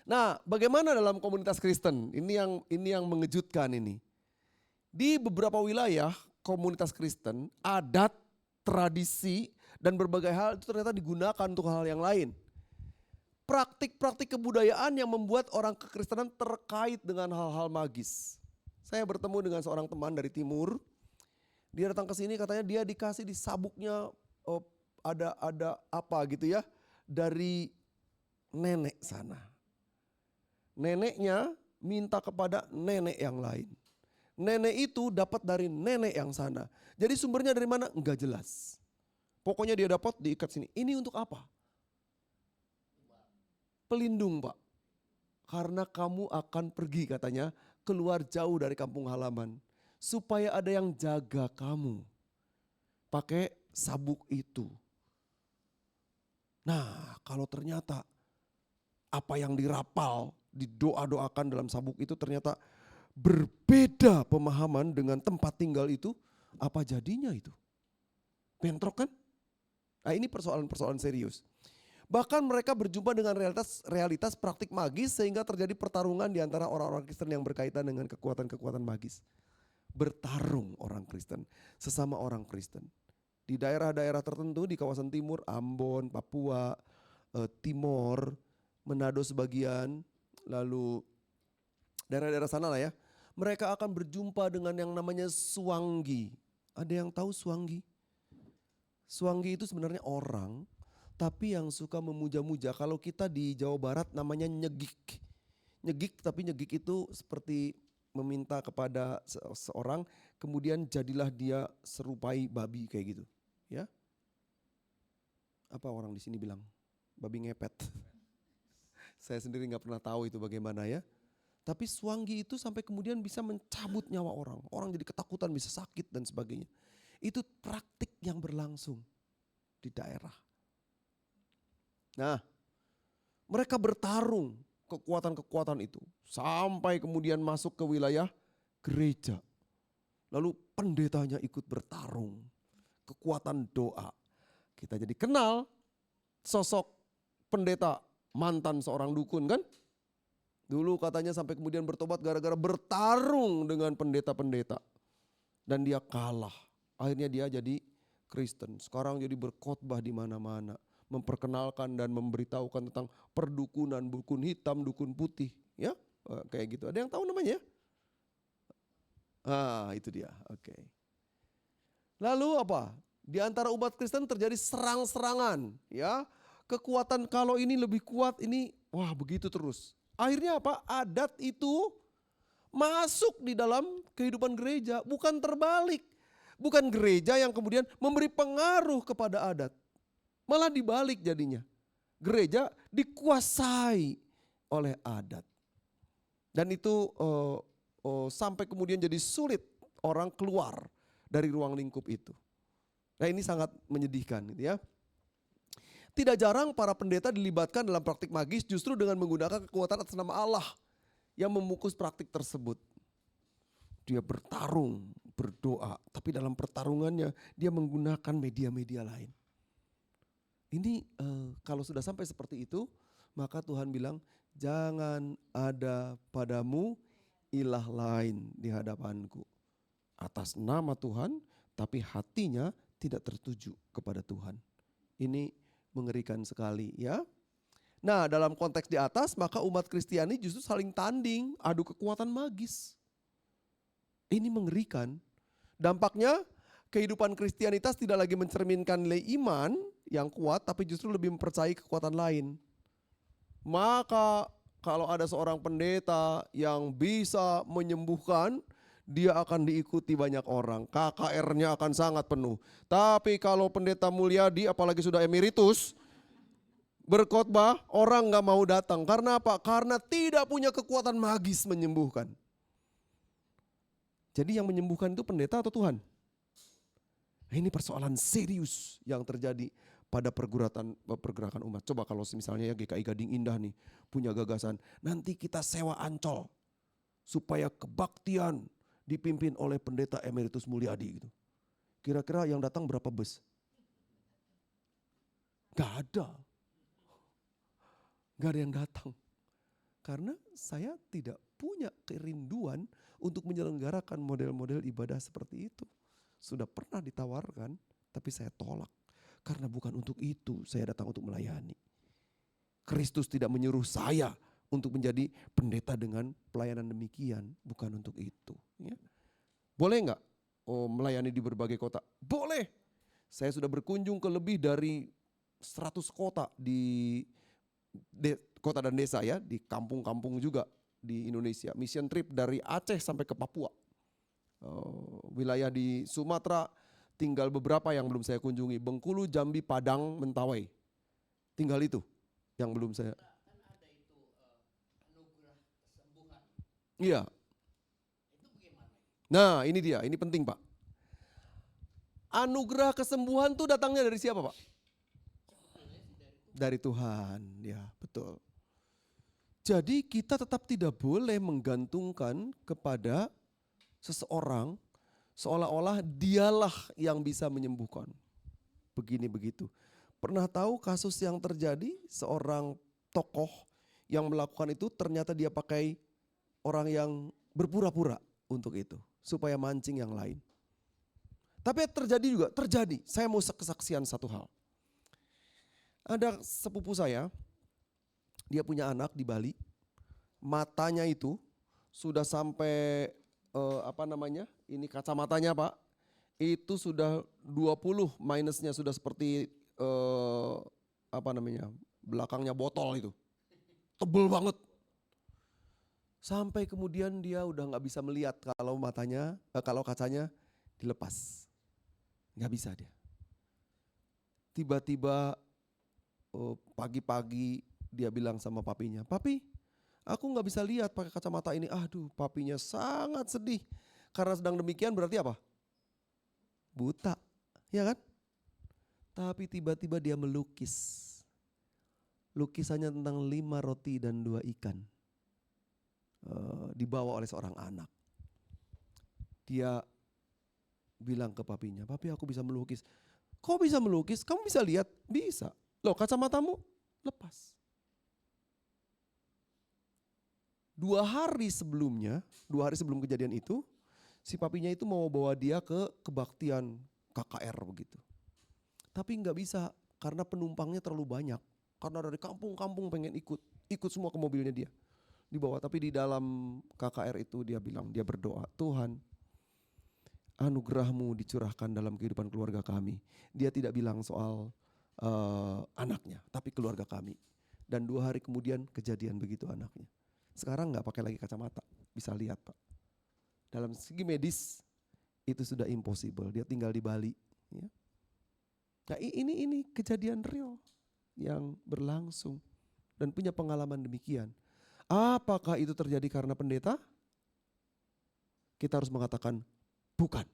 Speaker 2: Nah, bagaimana dalam komunitas Kristen? Ini yang mengejutkan ini. Di beberapa wilayah komunitas Kristen, adat, tradisi, dan berbagai hal itu ternyata digunakan untuk hal yang lain. Praktik-praktik kebudayaan yang membuat orang kekristenan terkait dengan hal-hal magis. Saya bertemu dengan seorang teman dari timur. Dia datang ke sini katanya dia dikasih di sabuknya ada apa gitu ya dari nenek sana. Neneknya minta kepada nenek yang lain. Nenek itu dapat dari nenek yang sana. Jadi sumbernya dari mana? Enggak jelas. Pokoknya dia dapat diikat sini. Ini untuk apa? Pelindung, Pak. Karena kamu akan pergi katanya keluar jauh dari kampung halaman. Supaya ada yang jaga kamu. Pakai sabuk itu. Nah, kalau ternyata apa yang dirapal, didoa-doakan dalam sabuk itu ternyata berbeda pemahaman dengan tempat tinggal itu, apa jadinya itu? Bentrok kan? Nah ini persoalan-persoalan serius. Bahkan mereka berjumpa dengan realitas praktik magis sehingga terjadi pertarungan di antara orang-orang Kristen yang berkaitan dengan kekuatan-kekuatan magis. Bertarung orang Kristen, sesama orang Kristen. Di daerah-daerah tertentu di kawasan timur, Ambon, Papua, Timor, Manado sebagian, lalu daerah-daerah sana lah ya. Mereka akan berjumpa dengan yang namanya Suanggi. Ada yang tahu Suanggi? Suanggi itu sebenarnya orang, tapi yang suka memuja-muja. Kalau kita di Jawa Barat namanya nyegik. Nyegik, tapi nyegik itu seperti meminta kepada seorang, kemudian jadilah dia serupai babi kayak gitu. Ya, apa orang di sini bilang? Babi ngepet. Saya sendiri nggak pernah tahu itu bagaimana ya. Tapi Suanggi itu sampai kemudian bisa mencabut nyawa orang. Orang jadi ketakutan, bisa sakit dan sebagainya. Itu praktik yang berlangsung di daerah. Nah, mereka bertarung kekuatan-kekuatan itu. Sampai kemudian masuk ke wilayah gereja. Lalu pendetanya ikut bertarung. Kekuatan doa. Kita jadi kenal sosok pendeta mantan seorang dukun kan. Dulu katanya sampai kemudian bertobat gara-gara bertarung dengan pendeta-pendeta. Dan dia kalah. Akhirnya dia jadi Kristen. Sekarang jadi berkhotbah di mana-mana. Memperkenalkan dan memberitahukan tentang perdukunan, dukun hitam, dukun putih. Ya, kayak gitu. Ada yang tahu namanya? Ah, itu dia. Oke. Lalu apa? Di antara umat Kristen terjadi serang-serangan. Ya, kekuatan kalau ini lebih kuat, ini wah begitu terus. Akhirnya apa? Adat itu masuk di dalam kehidupan gereja, bukan terbalik. Bukan gereja yang kemudian memberi pengaruh kepada adat. Malah dibalik jadinya. Gereja dikuasai oleh adat. Dan itu sampai kemudian jadi sulit orang keluar dari ruang lingkup itu. Nah ini sangat menyedihkan gitu ya. Tidak jarang para pendeta dilibatkan dalam praktik magis justru dengan menggunakan kekuatan atas nama Allah yang memungkus praktik tersebut. Dia bertarung, berdoa, tapi dalam pertarungannya dia menggunakan media-media lain. Ini kalau sudah sampai seperti itu, Maka Tuhan bilang, jangan ada padamu ilah lain di hadapanku. Atas nama Tuhan, tapi hatinya tidak tertuju kepada Tuhan. Ini mengerikan sekali ya. Nah, dalam konteks di atas, maka umat Kristiani justru saling tanding, adu kekuatan magis. Ini mengerikan. Dampaknya kehidupan Kristianitas tidak lagi mencerminkan nilai iman yang kuat, tapi justru lebih mempercayai kekuatan lain. Maka kalau ada seorang pendeta yang bisa menyembuhkan, dia akan diikuti banyak orang. KKR-nya akan sangat penuh. Tapi kalau pendeta Mulyadi apalagi sudah emeritus, berkhotbah, orang gak mau datang. Karena apa? Karena tidak punya kekuatan magis menyembuhkan. Jadi yang menyembuhkan itu pendeta atau Tuhan? Nah, ini persoalan serius yang terjadi pada pergerakan umat. Coba kalau misalnya ya GKI Gading Indah nih punya gagasan, nanti kita sewa Ancol supaya kebaktian dipimpin oleh pendeta emeritus Mulyadi gitu. Kira-kira yang datang berapa bus? Gak ada. Gak ada yang datang. Karena saya tidak punya kerinduan untuk menyelenggarakan model-model ibadah seperti itu. Sudah pernah ditawarkan, tapi saya tolak. Karena bukan untuk itu saya datang untuk melayani. Kristus tidak menyuruh saya untuk menjadi pendeta dengan pelayanan demikian. Bukan untuk itu. Ya. Boleh nggak melayani di berbagai kota? Boleh. Saya sudah berkunjung ke lebih dari 100 kota di kota dan desa ya, di kampung-kampung juga di Indonesia. Mission trip dari Aceh sampai ke Papua. Wilayah di Sumatera tinggal beberapa yang belum saya kunjungi. Bengkulu, Jambi, Padang, Mentawai. Tinggal itu yang belum saya.
Speaker 1: Kan ada itu anugerah kesembuhan.
Speaker 2: Iya.
Speaker 1: Itu bagaimana?
Speaker 2: Nah ini dia, ini penting Pak. Anugerah kesembuhan tuh datangnya dari siapa Pak? Dari Tuhan, ya betul. Jadi kita tetap tidak boleh menggantungkan kepada seseorang seolah-olah dialah yang bisa menyembuhkan. Begini begitu. Pernah tahu kasus yang terjadi seorang tokoh yang melakukan itu ternyata dia pakai orang yang berpura-pura untuk itu. Supaya mancing yang lain. Tapi terjadi. Saya mau kesaksian satu hal. Ada sepupu saya, dia punya anak di Bali, matanya itu sudah sampai ini kacamatanya Pak, itu sudah 20 minusnya sudah seperti belakangnya botol itu, tebel banget. Sampai kemudian dia udah nggak bisa melihat kalau kacanya dilepas, nggak bisa dia. Tiba-tiba pagi-pagi dia bilang sama papinya, "Papi, aku gak bisa lihat pakai kacamata ini." Aduh, papinya sangat sedih. Karena sedang demikian berarti apa? Buta, ya kan? Tapi tiba-tiba dia melukis. Lukisannya tentang 5 roti dan 2 ikan. Dibawa oleh seorang anak. Dia bilang ke papinya, "Papi, aku bisa melukis." "Kok bisa melukis? Kamu bisa lihat?" "Bisa." "Loh, kacamatamu lepas." 2 hari sebelum kejadian itu, si papinya itu mau bawa dia ke kebaktian KKR begitu. Tapi gak bisa karena penumpangnya terlalu banyak. Karena dari kampung-kampung pengen ikut semua ke mobilnya dia. Dibawa, tapi di dalam KKR itu dia bilang, dia berdoa, "Tuhan, anugerah-Mu dicurahkan dalam kehidupan keluarga kami." Dia tidak bilang soal anaknya, tapi keluarga kami. Dan 2 hari kemudian kejadian begitu anaknya. Sekarang gak pakai lagi kacamata, bisa lihat Pak. Dalam segi medis itu sudah impossible, dia tinggal di Bali. Ya. Nah ini kejadian real yang berlangsung dan punya pengalaman demikian. Apakah itu terjadi karena pendeta? Kita harus mengatakan bukan.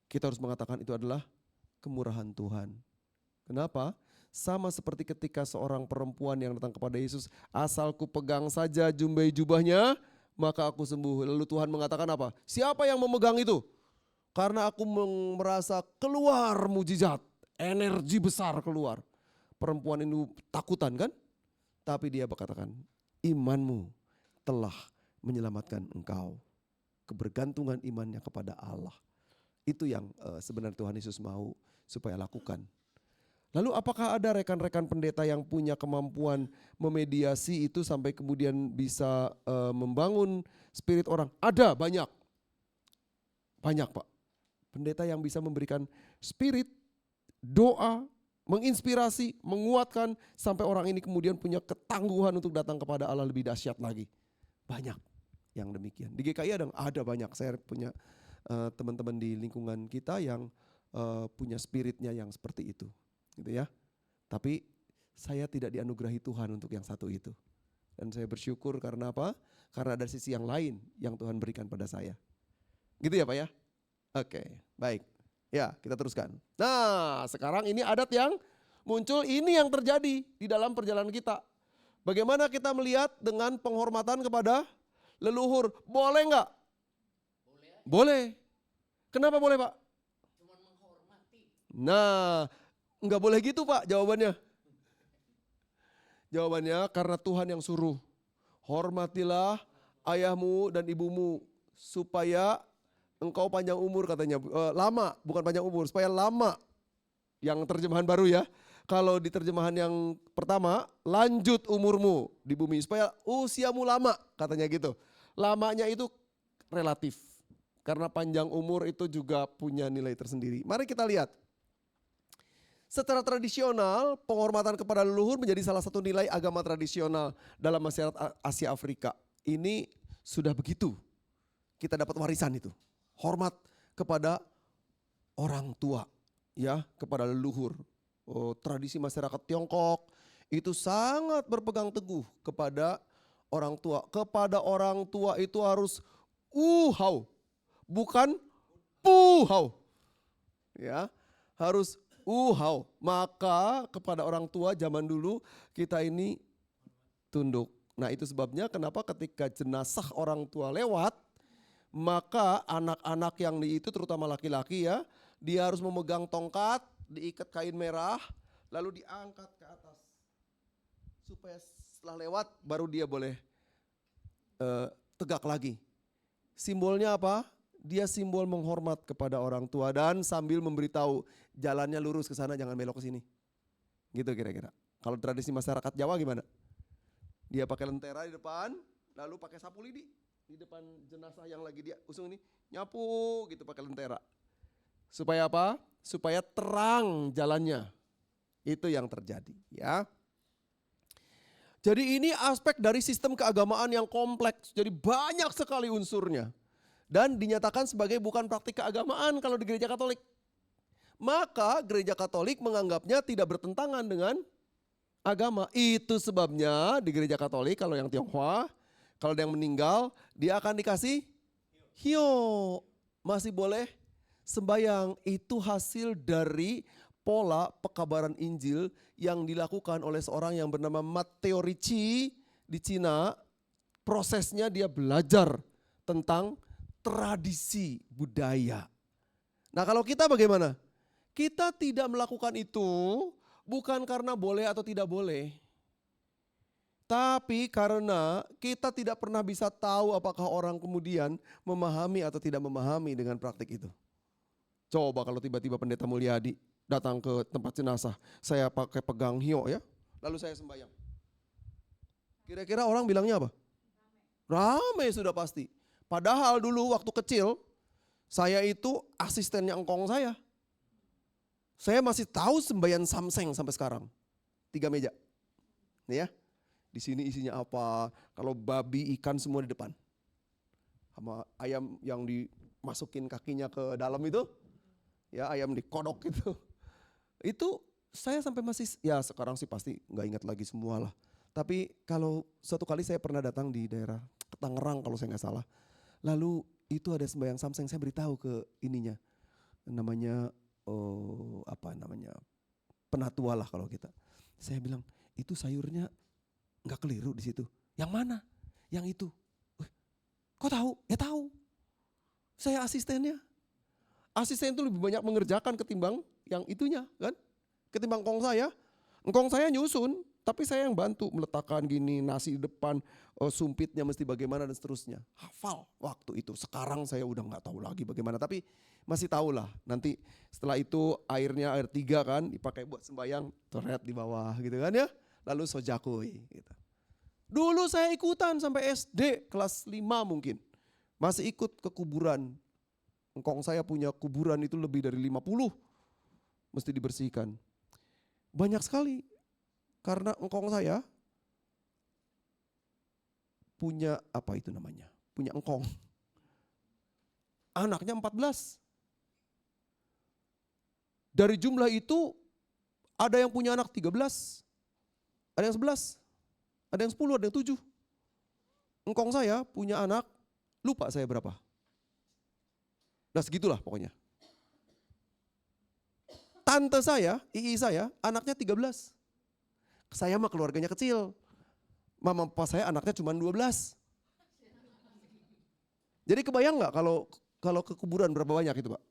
Speaker 2: Kita harus mengatakan itu adalah kemurahan Tuhan. Kenapa? Sama seperti ketika seorang perempuan yang datang kepada Yesus, "Asal ku pegang saja jumbai jubahnya, maka aku sembuh." Lalu Tuhan mengatakan apa? "Siapa yang memegang itu?" Karena aku merasa keluar mujizat, energi besar keluar. Perempuan itu takutan kan? Tapi dia berkatakan, imanmu telah menyelamatkan engkau. Kebergantungan imannya kepada Allah. Itu yang sebenarnya Tuhan Yesus mau supaya lakukan. Lalu apakah ada rekan-rekan pendeta yang punya kemampuan memediasi itu sampai kemudian bisa membangun spirit orang? Ada, banyak. Banyak Pak. Pendeta yang bisa memberikan spirit, doa, menginspirasi, menguatkan sampai orang ini kemudian punya ketangguhan untuk datang kepada Allah lebih dahsyat lagi. Banyak yang demikian. Di GKI ada banyak. Saya punya teman-teman di lingkungan kita yang punya spiritnya yang seperti itu. Gitu ya. Tapi saya tidak dianugerahi Tuhan untuk yang satu itu. Dan saya bersyukur karena apa? Karena ada sisi yang lain yang Tuhan berikan pada saya. Gitu ya Pak ya? Oke, baik. Ya, kita teruskan. Nah, sekarang ini adat yang muncul, ini yang terjadi di dalam perjalanan kita. Bagaimana kita melihat dengan penghormatan kepada leluhur? Boleh enggak? Boleh. Kenapa boleh Pak?
Speaker 1: Cuman menghormati.
Speaker 2: Nah, enggak boleh gitu Pak jawabannya. Jawabannya karena Tuhan yang suruh. Hormatilah ayahmu dan ibumu supaya engkau panjang umur katanya. Lama, bukan panjang umur, supaya lama. Yang terjemahan baru ya. Kalau di terjemahan yang pertama, lanjut umurmu di bumi supaya usiamu lama katanya gitu. Lamanya itu relatif. Karena panjang umur itu juga punya nilai tersendiri. Mari kita lihat. Secara tradisional, penghormatan kepada leluhur menjadi salah satu nilai agama tradisional dalam masyarakat Asia Afrika. Ini sudah begitu. Kita dapat warisan itu. Hormat kepada orang tua, ya, kepada leluhur. Tradisi masyarakat Tiongkok itu sangat berpegang teguh kepada orang tua. Kepada orang tua itu harus uhau, bukan puhau. Ya, harus uhau. Maka kepada orang tua zaman dulu kita ini tunduk. Nah, itu sebabnya kenapa ketika jenazah orang tua lewat, maka anak-anak yang itu terutama laki-laki ya, dia harus memegang tongkat, diikat kain merah, lalu diangkat ke atas. Supaya setelah lewat baru dia boleh tegak lagi. Simbolnya apa? Dia simbol menghormat kepada orang tua dan sambil memberitahu jalannya lurus ke sana, jangan belok ke sini. Gitu kira-kira. Kalau tradisi masyarakat Jawa gimana? Dia pakai lentera di depan, lalu pakai sapu lidi di depan jenazah yang lagi dia usung ini, nyapu gitu pakai lentera. Supaya apa? Supaya terang jalannya. Itu yang terjadi ya. Jadi ini aspek dari sistem keagamaan yang kompleks. Jadi banyak sekali unsurnya. Dan dinyatakan sebagai bukan praktik keagamaan kalau di gereja Katolik. Maka gereja Katolik menganggapnya tidak bertentangan dengan agama. Itu sebabnya di gereja Katolik kalau yang Tionghoa, kalau ada yang meninggal dia akan dikasih hio. Masih boleh sembahyang. Itu hasil dari pola pekabaran Injil yang dilakukan oleh seorang yang bernama Matteo Ricci di Cina. Prosesnya dia belajar tentang tradisi budaya. Nah, kalau kita bagaimana? Kita tidak melakukan itu bukan karena boleh atau tidak boleh. Tapi karena kita tidak pernah bisa tahu apakah orang kemudian memahami atau tidak memahami dengan praktik itu. Coba kalau tiba-tiba Pendeta Mulyadi datang ke tempat jenazah, saya pakai pegang hio ya, lalu saya sembahyang. Kira-kira orang bilangnya apa? Ramai sudah pasti. Padahal dulu waktu kecil, saya itu asistennya engkong saya. Saya masih tahu sembahyang samseng sampai sekarang. 3 meja. Nih ya. Di sini isinya apa? Kalau babi, ikan semua di depan. Sama ayam yang dimasukin kakinya ke dalam itu. Ya, ayam dikodok gitu. Itu saya sampai masih, ya sekarang sih pasti nggak ingat lagi semua lah. Tapi kalau suatu kali saya pernah datang di daerah Tangerang kalau saya nggak salah. Lalu itu ada sembahyang samseng, saya beritahu ke ininya. Namanya penatua lah kalau kita. Saya bilang, itu sayurnya nggak keliru di situ. Yang mana? Yang itu. Kok tahu? Ya tahu. Saya asistennya. Asisten itu lebih banyak mengerjakan ketimbang yang itunya kan. Ketimbang engkong saya. Engkong saya nyusun. Tapi saya yang bantu meletakkan gini, nasi di depan, sumpitnya mesti bagaimana dan seterusnya. Hafal waktu itu. Sekarang saya udah nggak tahu lagi bagaimana, tapi masih tahu lah. Nanti setelah itu airnya air 3 kan, dipakai buat sembahyang, teret di bawah gitu kan ya. Lalu sojakui gitu. Dulu saya ikutan sampai SD kelas 5 mungkin. Masih ikut ke kuburan. Engkong saya punya kuburan itu lebih dari 50. Mesti dibersihkan. Banyak sekali. Karena engkong saya punya apa itu namanya? Punya engkong. Anaknya 14. Dari jumlah itu ada yang punya anak 13. Ada yang 11. Ada yang 10, ada yang 7. Engkong saya punya anak, lupa saya berapa. Nah segitulah pokoknya. Tante saya, ii saya, anaknya 13. Saya mah keluarganya kecil. Mama papa saya anaknya cuma 12. Jadi kebayang nggak kalau ke kuburan berapa banyak itu Pak?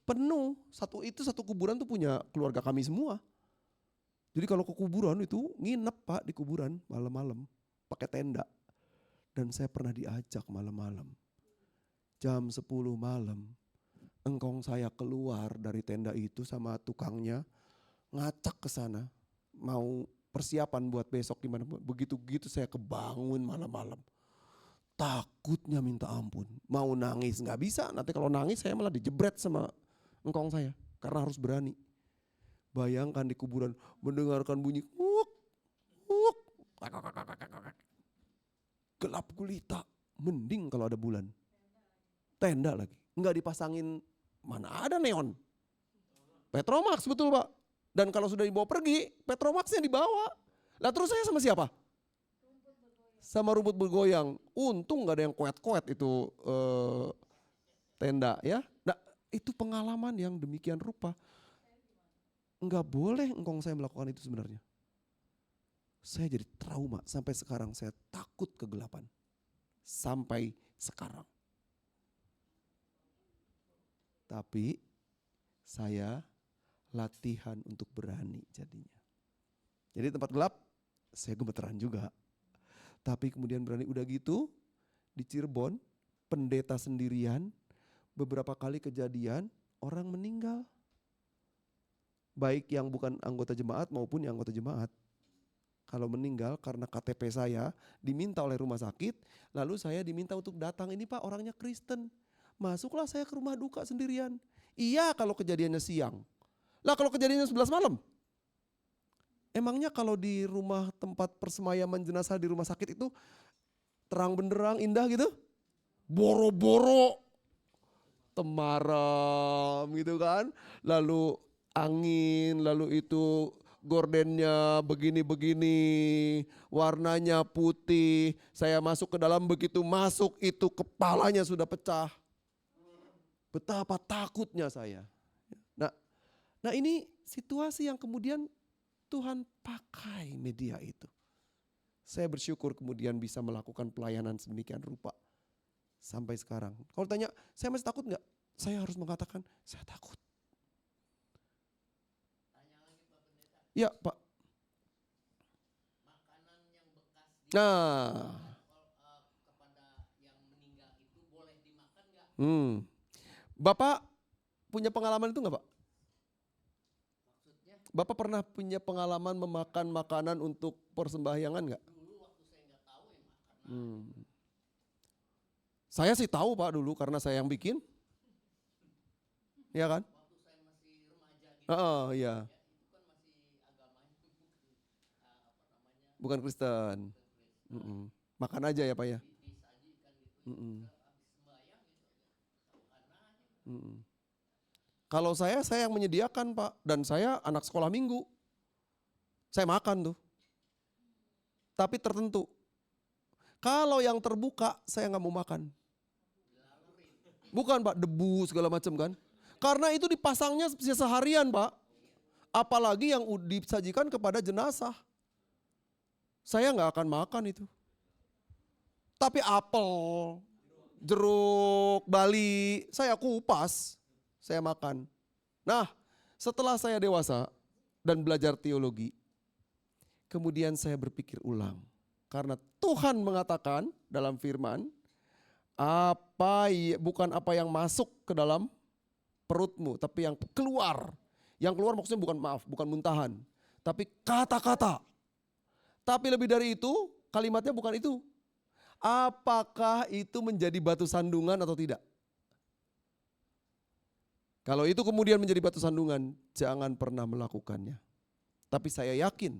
Speaker 2: Penuh. Satu kuburan tuh punya keluarga kami semua. Jadi kalau ke kuburan itu nginep Pak di kuburan malam-malam. Pakai tenda. Dan saya pernah diajak malam-malam. Jam 10 malam. Engkong saya keluar dari tenda itu sama tukangnya. Ngacak ke sana. Mau persiapan buat besok gimana. Begitu-begitu saya kebangun malam-malam. Takutnya minta ampun. Mau nangis gak bisa. Nanti kalau nangis saya malah dijebret sama engkong saya. Karena harus berani. Bayangkan di kuburan mendengarkan bunyi gelap gulita. Mending kalau ada bulan. Tenda lagi. Enggak dipasangin, mana ada neon. Petromax betul Pak. Dan kalau sudah dibawa pergi, Petromaxnya dibawa. Lah terus saya sama siapa? Sama rumput bergoyang. Untung gak ada yang koet-koet itu tenda ya. Nah itu pengalaman yang demikian rupa. Enggak boleh engkong saya melakukan itu sebenarnya. Saya jadi trauma sampai sekarang saya takut kegelapan. Sampai sekarang. Tapi saya latihan untuk berani jadinya. Jadi tempat gelap saya gemeteran juga. Tapi kemudian berani udah gitu di Cirebon pendeta sendirian beberapa kali kejadian orang meninggal. Baik yang bukan anggota jemaat maupun yang anggota jemaat. Kalau meninggal karena KTP saya diminta oleh rumah sakit, lalu saya diminta untuk datang, ini Pak orangnya Kristen. Masuklah saya ke rumah duka sendirian. Iya kalau kejadiannya siang. Lah kalau kejadiannya 11 malam. Emangnya kalau di rumah tempat persemayaman jenazah di rumah sakit itu terang benderang indah gitu? Boro-boro temaram gitu kan. Lalu angin, lalu itu gordennya begini-begini, warnanya putih. Saya masuk ke dalam, begitu masuk itu kepalanya sudah pecah. Betapa takutnya saya. Nah ini situasi yang kemudian Tuhan pakai media itu. Saya bersyukur kemudian bisa melakukan pelayanan sedemikian rupa. Sampai sekarang. Kalau tanya, saya masih takut gak? Saya harus mengatakan, saya takut. Ya Pak.
Speaker 3: Makanan yang bekas
Speaker 2: Nah.
Speaker 3: kepada yang meninggal itu boleh dimakan gak?
Speaker 2: Bapak punya pengalaman itu gak Pak?
Speaker 3: Maksudnya
Speaker 2: Bapak pernah punya pengalaman memakan makanan untuk persembahyangan gak?
Speaker 3: dulu waktu saya nggak tahu ya karena
Speaker 2: Saya sih tahu Pak dulu karena saya yang bikin. Iya kan?
Speaker 3: waktu saya masih remaja gitu
Speaker 2: Iya.
Speaker 3: ya, itu kan masih agamanya
Speaker 2: Bukan Kristen. Makan aja ya Pak ya.
Speaker 3: disajikan gitu. Habis sembahyang gitu karena
Speaker 2: Kalau saya yang menyediakan Pak. Dan saya anak sekolah minggu. Saya makan tuh. Tapi tertentu. Kalau yang terbuka saya gak mau makan. Bukan Pak, debu segala macam kan. Karena itu dipasangnya seharian Pak. Apalagi yang disajikan kepada jenazah. Saya gak akan makan itu. Tapi apel, jeruk, bali, saya kupas, saya makan. Nah, setelah saya dewasa dan belajar teologi, kemudian saya berpikir ulang. Karena Tuhan mengatakan dalam firman, bukan apa yang masuk ke dalam perutmu, tapi yang keluar. Yang keluar maksudnya bukan muntahan, tapi kata-kata. Tapi lebih dari itu, kalimatnya bukan itu. Apakah itu menjadi batu sandungan atau tidak? Kalau itu kemudian menjadi batu sandungan, jangan pernah melakukannya. Tapi saya yakin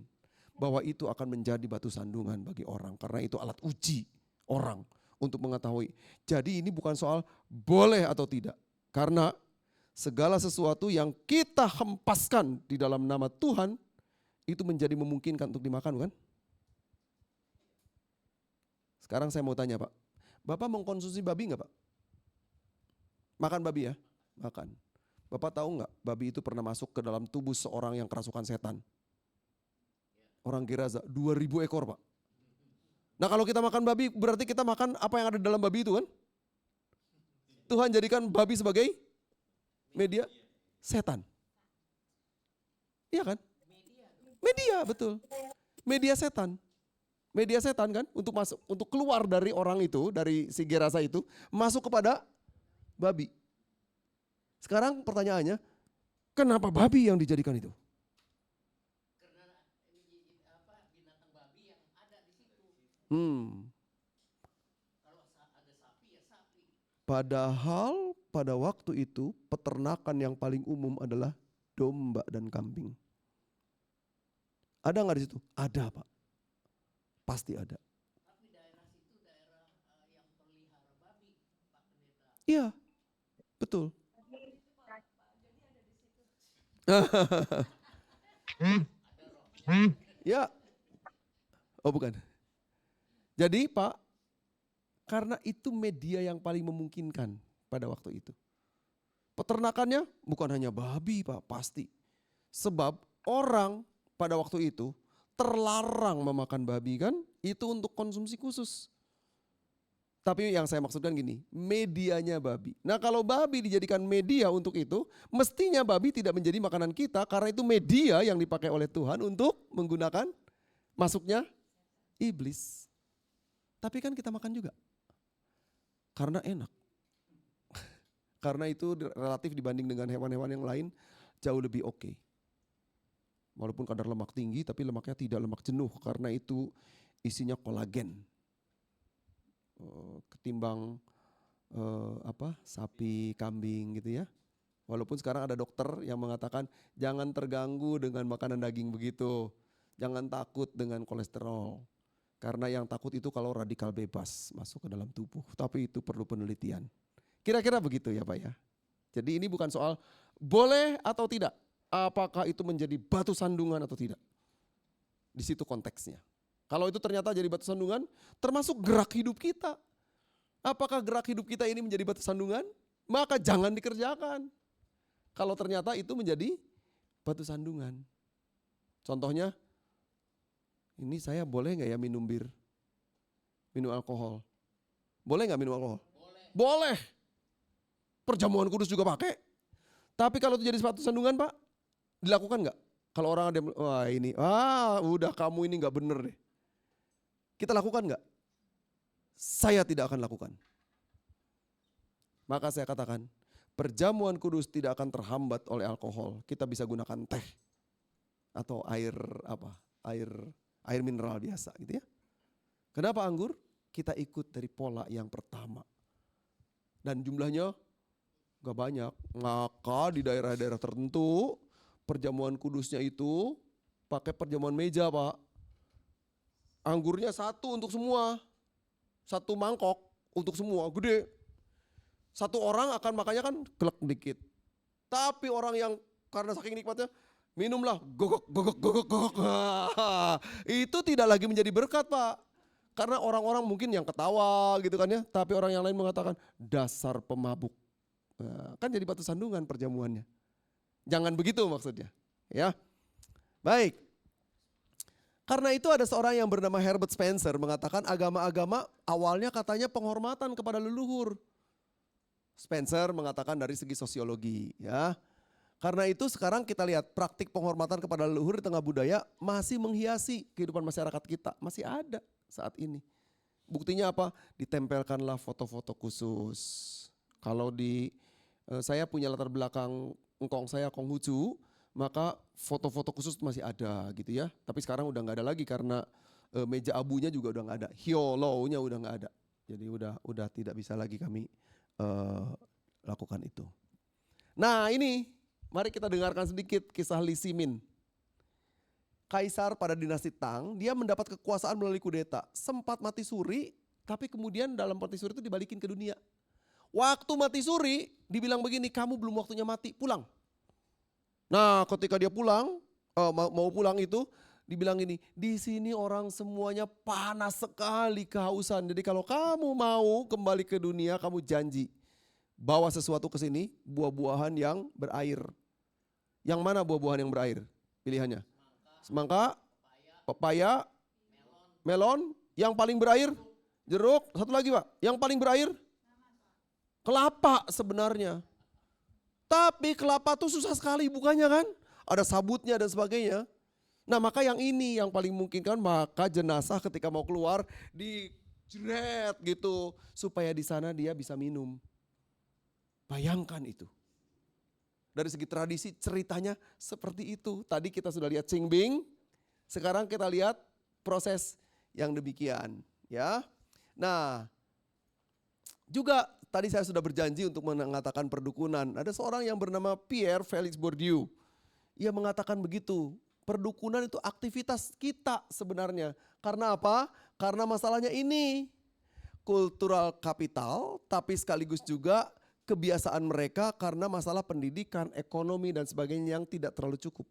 Speaker 2: bahwa itu akan menjadi batu sandungan bagi orang. Karena itu alat uji orang untuk mengetahui. Jadi ini bukan soal boleh atau tidak. Karena segala sesuatu yang kita hempaskan di dalam nama Tuhan, itu menjadi memungkinkan untuk dimakan, bukan? Sekarang saya mau tanya Pak, Bapak mengkonsumsi babi enggak Pak? Makan babi ya? Makan. Bapak tahu enggak babi itu pernah masuk ke dalam tubuh seorang yang kerasukan setan? Orang Gerasa, 2000 ekor Pak. Nah kalau kita makan babi berarti kita makan apa yang ada di dalam babi itu kan? Tuhan jadikan babi sebagai media setan. Iya kan? Media betul. Media setan. Media setan kan untuk keluar dari orang itu, dari si Gerasa itu, masuk kepada babi. Sekarang pertanyaannya, kenapa babi yang dijadikan itu?
Speaker 3: Karena binatang babi yang ada di situ. Kalau ada sapi ya sapi.
Speaker 2: Padahal pada waktu itu peternakan yang paling umum adalah domba dan kambing. Ada nggak di situ? Ada Pak. Pasti ada.
Speaker 3: Tapi daerah situ daerah yang pelihara babi, Pak Pendeta.
Speaker 2: Iya, betul. Ya, oh bukan. Jadi Pak, karena itu media yang paling memungkinkan pada waktu itu. Peternakannya bukan hanya babi Pak, pasti. Sebab orang pada waktu itu terlarang memakan babi kan, itu untuk konsumsi khusus. Tapi yang saya maksudkan gini, medianya babi. Nah kalau babi dijadikan media untuk itu, mestinya babi tidak menjadi makanan kita karena itu media yang dipakai oleh Tuhan untuk menggunakan masuknya iblis. Tapi kan kita makan juga, karena enak. Karena itu relatif dibanding dengan hewan-hewan yang lain jauh lebih oke. Walaupun kadar lemak tinggi tapi lemaknya tidak lemak jenuh karena itu isinya kolagen. Ketimbang sapi, kambing gitu ya. Walaupun sekarang ada dokter yang mengatakan jangan terganggu dengan makanan daging begitu. Jangan takut dengan kolesterol. Karena yang takut itu kalau radikal bebas masuk ke dalam tubuh. Tapi itu perlu penelitian. Kira-kira begitu ya Pak ya. Jadi ini bukan soal boleh atau tidak. Apakah itu menjadi batu sandungan atau tidak? Di situ konteksnya. Kalau itu ternyata jadi batu sandungan, termasuk gerak hidup kita. Apakah gerak hidup kita ini menjadi batu sandungan? Maka jangan dikerjakan. Kalau ternyata itu menjadi batu sandungan. Contohnya, ini saya boleh gak ya minum bir? Minum alkohol. Boleh gak minum alkohol? Boleh. Perjamuan kudus juga pakai. Tapi kalau itu jadi batu sandungan Pak, dilakukan gak? Kalau orang ada, udah kamu ini gak bener deh. Kita lakukan gak? Saya tidak akan lakukan. Maka saya katakan, perjamuan kudus tidak akan terhambat oleh alkohol. Kita bisa gunakan teh atau air mineral biasa gitu ya. Kenapa anggur? Kita ikut dari pola yang pertama. Dan jumlahnya gak banyak. Maka di daerah-daerah tertentu perjamuan kudusnya itu pakai perjamuan meja Pak. Anggurnya satu untuk semua. Satu mangkok untuk semua, gede. Satu orang akan makannya kan gelek dikit. Tapi orang yang karena saking nikmatnya, minumlah gogok. Itu tidak lagi menjadi berkat Pak. Karena orang-orang mungkin yang ketawa gitu kan ya. Tapi orang yang lain mengatakan dasar pemabuk. Kan jadi batu sandungan perjamuannya. Jangan begitu maksudnya. Ya, baik. Karena itu ada seorang yang bernama Herbert Spencer mengatakan agama-agama awalnya katanya penghormatan kepada leluhur. Spencer mengatakan dari segi sosiologi ya. Karena itu sekarang kita lihat praktik penghormatan kepada leluhur di tengah budaya masih menghiasi kehidupan masyarakat kita. Masih ada saat ini. Buktinya apa? Ditempelkanlah foto-foto khusus. Kalau saya punya latar belakang engkong saya Konghucu, maka foto-foto khusus masih ada gitu ya. Tapi sekarang udah nggak ada lagi karena meja abunya juga udah nggak ada. Hyolo-nya udah nggak ada. Jadi udah tidak bisa lagi kami lakukan itu. Nah ini, mari kita dengarkan sedikit kisah Li Simin. Kaisar pada dinasti Tang, dia mendapat kekuasaan melalui kudeta. Sempat mati suri, tapi kemudian dalam mati suri itu dibalikin ke dunia. Waktu mati suri, dibilang begini, kamu belum waktunya mati, pulang. Nah ketika dia pulang, mau pulang itu, dibilang ini, di sini orang semuanya panas sekali kehausan. Jadi kalau kamu mau kembali ke dunia, kamu janji. Bawa sesuatu ke sini, buah-buahan yang berair. Yang mana buah-buahan yang berair? Pilihannya. Semangka, pepaya, melon, yang paling berair, jeruk, satu lagi Pak, yang paling berair, kelapa sebenarnya. Tapi kelapa tuh susah sekali bukanya kan, ada sabutnya dan sebagainya. Nah maka yang ini yang paling mungkin kan, maka jenazah ketika mau keluar dijeret gitu, supaya di sana dia bisa minum. Bayangkan itu. Dari segi tradisi ceritanya seperti itu. Tadi kita sudah lihat Qingbing, sekarang kita lihat proses yang demikian, ya. Nah, juga tadi saya sudah berjanji untuk mengatakan perdukunan. Ada seorang yang bernama Pierre Félix Bourdieu. Ia mengatakan begitu, perdukunan itu aktivitas kita sebenarnya. Karena apa? Karena masalahnya ini kultural kapital, tapi sekaligus juga kebiasaan mereka karena masalah pendidikan, ekonomi dan sebagainya yang tidak terlalu cukup.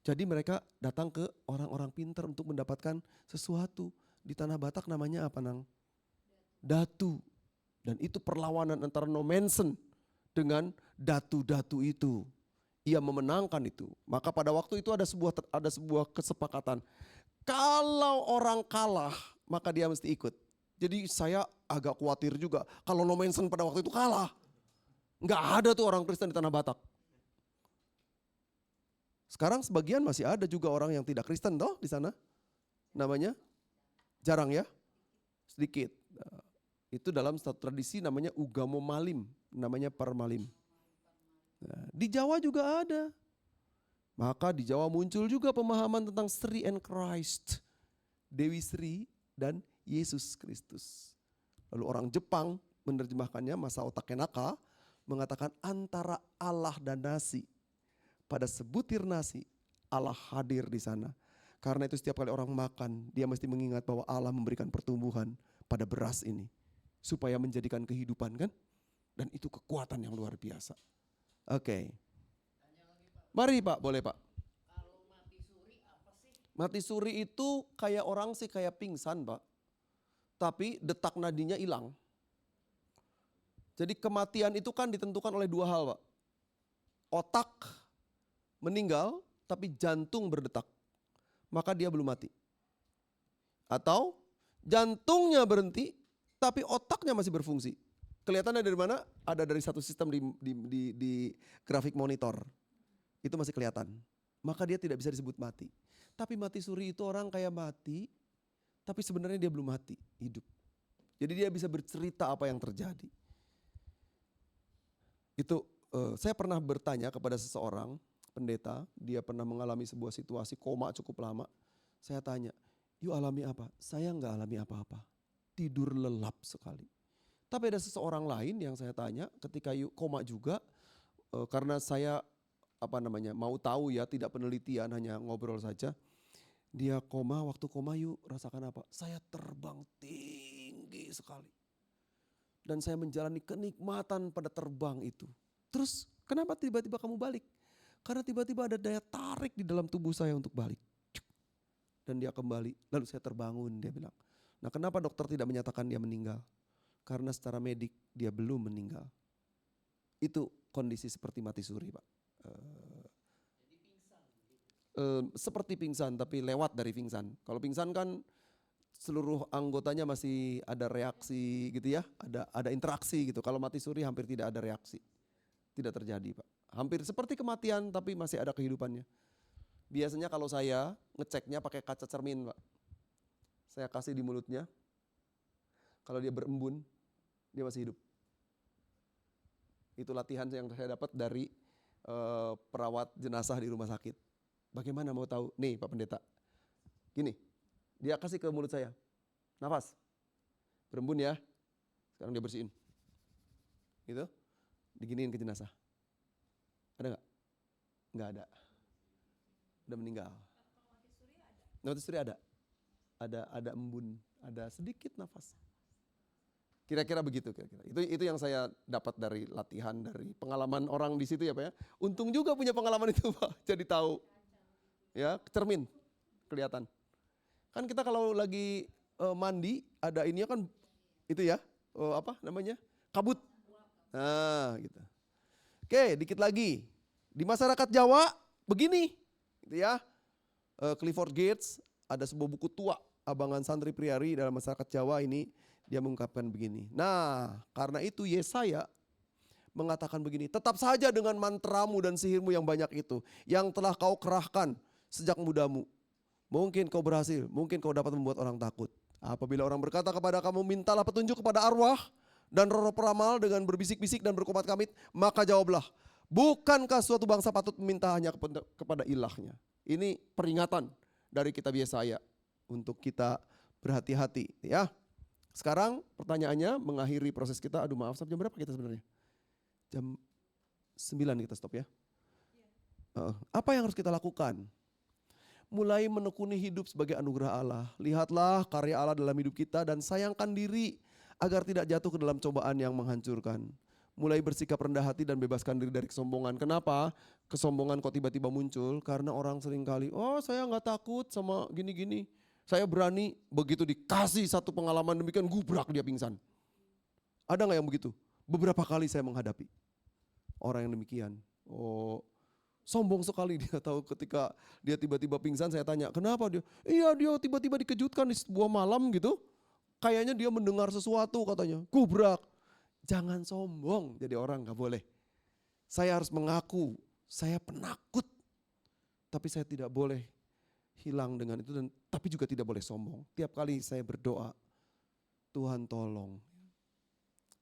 Speaker 2: Jadi mereka datang ke orang-orang pintar untuk mendapatkan sesuatu. Di tanah Batak namanya apa Nang? Datu. Dan itu perlawanan antara Nomensen dengan datu-datu itu. Ia memenangkan itu. Maka pada waktu itu ada sebuah kesepakatan. Kalau orang kalah, maka dia mesti ikut. Jadi saya agak khawatir juga kalau Nomensen pada waktu itu kalah. Nggak ada tuh orang Kristen di tanah Batak. Sekarang sebagian masih ada juga orang yang tidak Kristen toh di sana. Namanya jarang ya, sedikit. Itu dalam satu tradisi namanya Ugamo Malim, namanya Parmalim. Nah, di Jawa juga ada. Maka di Jawa muncul juga pemahaman tentang Sri and Christ. Dewi Sri dan Yesus Kristus. Lalu orang Jepang menerjemahkannya, Masa Otakenaka, mengatakan antara Allah dan nasi. Pada sebutir nasi, Allah hadir di sana. Karena itu setiap kali orang makan, dia mesti mengingat bahwa Allah memberikan pertumbuhan pada beras ini. Supaya menjadikan kehidupan kan. Dan itu kekuatan yang luar biasa. Oke. Mari Pak, boleh Pak.
Speaker 3: Kalau mati suri apa sih?
Speaker 2: Mati suri itu kayak orang sih kayak pingsan Pak. Tapi detak nadinya hilang. Jadi kematian itu kan ditentukan oleh dua hal Pak. Otak meninggal tapi jantung berdetak. Maka dia belum mati. Atau jantungnya berhenti tapi otaknya masih berfungsi. Kelihatannya dari mana? Ada dari satu sistem di grafik monitor. Itu masih kelihatan. Maka dia tidak bisa disebut mati. Tapi mati suri itu orang kayak mati, tapi sebenarnya dia belum mati, hidup. Jadi dia bisa bercerita apa yang terjadi. Itu saya pernah bertanya kepada seseorang pendeta, dia pernah mengalami sebuah situasi koma cukup lama. Saya tanya, "Yuk alami apa?" "Saya enggak alami apa-apa. Tidur lelap sekali." Tapi ada seseorang lain yang saya tanya ketika yuk koma juga, karena saya mau tahu ya, tidak penelitian, hanya ngobrol saja. Dia koma, waktu koma yuk rasakan apa? Saya terbang tinggi sekali. Dan saya menjalani kenikmatan pada terbang itu. Terus kenapa tiba-tiba kamu balik? Karena tiba-tiba ada daya tarik di dalam tubuh saya untuk balik. Dan dia kembali, lalu saya terbangun, dia bilang. Nah kenapa dokter tidak menyatakan dia meninggal? Karena secara medik dia belum meninggal. Itu kondisi seperti mati suri Pak. Seperti pingsan tapi lewat dari pingsan. Kalau pingsan kan seluruh anggotanya masih ada reaksi gitu ya, ada interaksi gitu. Kalau mati suri hampir tidak ada reaksi. Tidak terjadi Pak. Hampir seperti kematian tapi masih ada kehidupannya. Biasanya kalau saya ngeceknya pakai kaca cermin Pak. Saya kasih di mulutnya. Kalau dia berembun, dia masih hidup. Itu latihan yang saya dapat dari perawat jenazah di rumah sakit. Bagaimana mau tahu? Nih Pak Pendeta. Gini, dia kasih ke mulut saya. Nafas. Berembun ya. Sekarang dia bersihin. Gitu. Diginiin ke jenazah. Ada nggak? Nggak ada. Udah meninggal. Mati suri ada. Ada embun, ada sedikit nafas. Kira-kira begitu kira-kira. Itu yang saya dapat dari latihan, dari pengalaman orang di situ ya Pak ya. Untung juga punya pengalaman itu Pak. Jadi tahu. Ya, cermin kelihatan. Kan kita kalau lagi mandi ada ininya kan itu ya. Apa namanya? Kabut. Nah, gitu. Oke, dikit lagi. Di masyarakat Jawa begini, gitu ya. Clifford Gates ada sebuah buku tua Abangan Santri Priari dalam masyarakat Jawa ini dia mengungkapkan begini. Nah, karena itu Yesaya mengatakan begini, tetap saja dengan mantramu dan sihirmu yang banyak itu, yang telah kau kerahkan sejak mudamu. Mungkin kau berhasil, mungkin kau dapat membuat orang takut. Apabila orang berkata kepada kamu, mintalah petunjuk kepada arwah dan roh-roh peramal dengan berbisik-bisik dan berkomat kamit, maka jawablah, bukankah suatu bangsa patut meminta hanya kepada ilahnya? Ini peringatan dari kitab Yesaya untuk kita berhati-hati ya. Sekarang pertanyaannya mengakhiri proses kita, aduh maaf jam berapa kita sebenarnya? Jam 9 kita stop ya. Apa yang harus kita lakukan? Mulai menekuni hidup sebagai anugerah Allah. Lihatlah karya Allah dalam hidup kita dan sayangkan diri agar tidak jatuh ke dalam cobaan yang menghancurkan. Mulai bersikap rendah hati dan bebaskan diri dari kesombongan. Kenapa? Kesombongan kok tiba-tiba muncul? Karena orang seringkali, oh saya gak takut sama gini-gini. Saya berani, begitu dikasih satu pengalaman demikian gubrak dia pingsan. Ada gak yang begitu? Beberapa kali saya menghadapi orang yang demikian. Oh, sombong sekali dia tahu ketika dia tiba-tiba pingsan saya tanya, kenapa dia? Iya dia tiba-tiba dikejutkan di sebuah malam gitu. Kayaknya dia mendengar sesuatu katanya, gubrak. Jangan sombong jadi orang gak boleh. Saya harus mengaku, saya penakut. Tapi saya tidak boleh hilang dengan itu dan tapi juga tidak boleh sombong. Tiap kali saya berdoa, Tuhan tolong.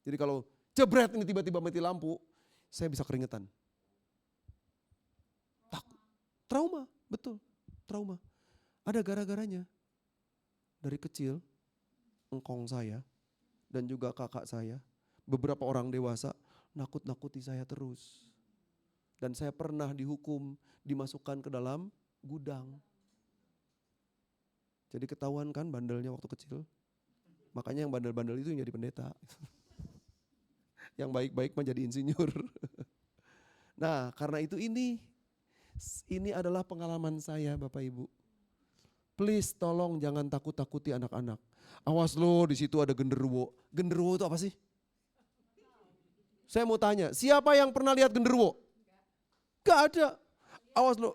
Speaker 2: Jadi kalau jebret ini tiba-tiba mati lampu, saya bisa keringetan. Takut. Trauma, betul. Trauma. Ada gara-garanya. Dari kecil, engkong saya dan juga kakak saya, beberapa orang dewasa nakut-nakuti saya terus. Dan saya pernah dihukum, dimasukkan ke dalam gudang. Jadi ketahuan kan bandelnya waktu kecil. Makanya yang bandel-bandel itu yang jadi pendeta. Yang baik-baik mah jadi insinyur. Nah karena itu ini adalah pengalaman saya Bapak Ibu. Please tolong jangan takut-takuti anak-anak. Awas lo di situ ada genderuwo. Genderuwo itu apa sih? Saya mau tanya, siapa yang pernah lihat genderuwo? Gak ada. Awas lo.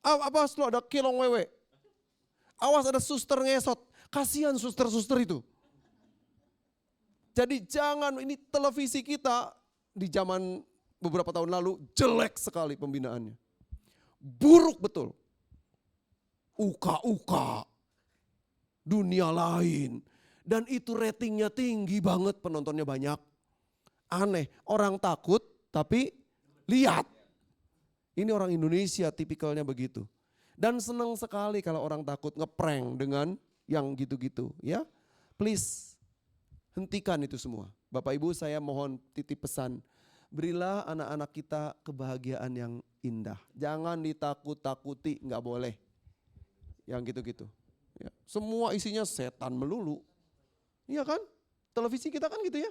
Speaker 2: Awas lo ada kilong wewe. Awas ada suster ngesot. Kasihan suster-suster itu. Jadi jangan, ini televisi kita di zaman beberapa tahun lalu jelek sekali pembinaannya. Buruk betul. Uka-uka. Dunia lain. Dan itu ratingnya tinggi banget, penontonnya banyak. Aneh, orang takut tapi lihat. Ini orang Indonesia tipikalnya begitu. Dan senang sekali kalau orang takut ngeprank dengan yang gitu-gitu ya. Please hentikan itu semua. Bapak Ibu saya mohon titip pesan. Berilah anak-anak kita kebahagiaan yang indah. Jangan ditakut-takuti, gak boleh. Yang gitu-gitu. Ya. Semua isinya setan melulu. Iya kan? Televisi kita kan gitu ya.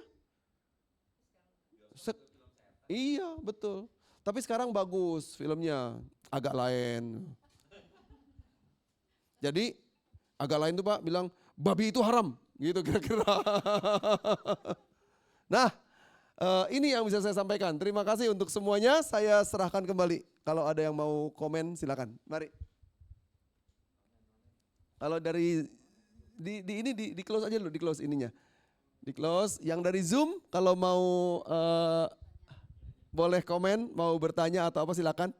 Speaker 2: Iya betul. Tapi sekarang bagus filmnya, agak lain. Jadi agak lain tuh Pak bilang babi itu haram gitu kira-kira. Nah ini yang bisa saya sampaikan. Terima kasih untuk semuanya. Saya serahkan kembali. Kalau ada yang mau komen silakan. Mari. Kalau dari di close aja dulu, di close ininya. Di close. Yang dari Zoom kalau mau boleh komen, mau bertanya atau apa silakan